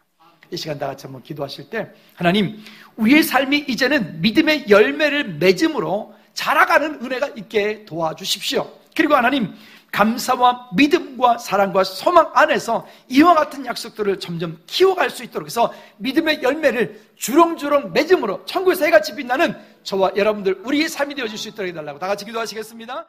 이 시간 다 같이 한번 기도하실 때, 하나님, 우리의 삶이 이제는 믿음의 열매를 맺음으로 자라가는 은혜가 있게 도와주십시오. 그리고 하나님, 감사와 믿음과 사랑과 소망 안에서 이와 같은 약속들을 점점 키워갈 수 있도록 해서 믿음의 열매를 주렁주렁 맺음으로 천국에서 해같이 빛나는 저와 여러분들, 우리의 삶이 되어줄 수 있도록 해달라고 다 같이 기도하시겠습니다.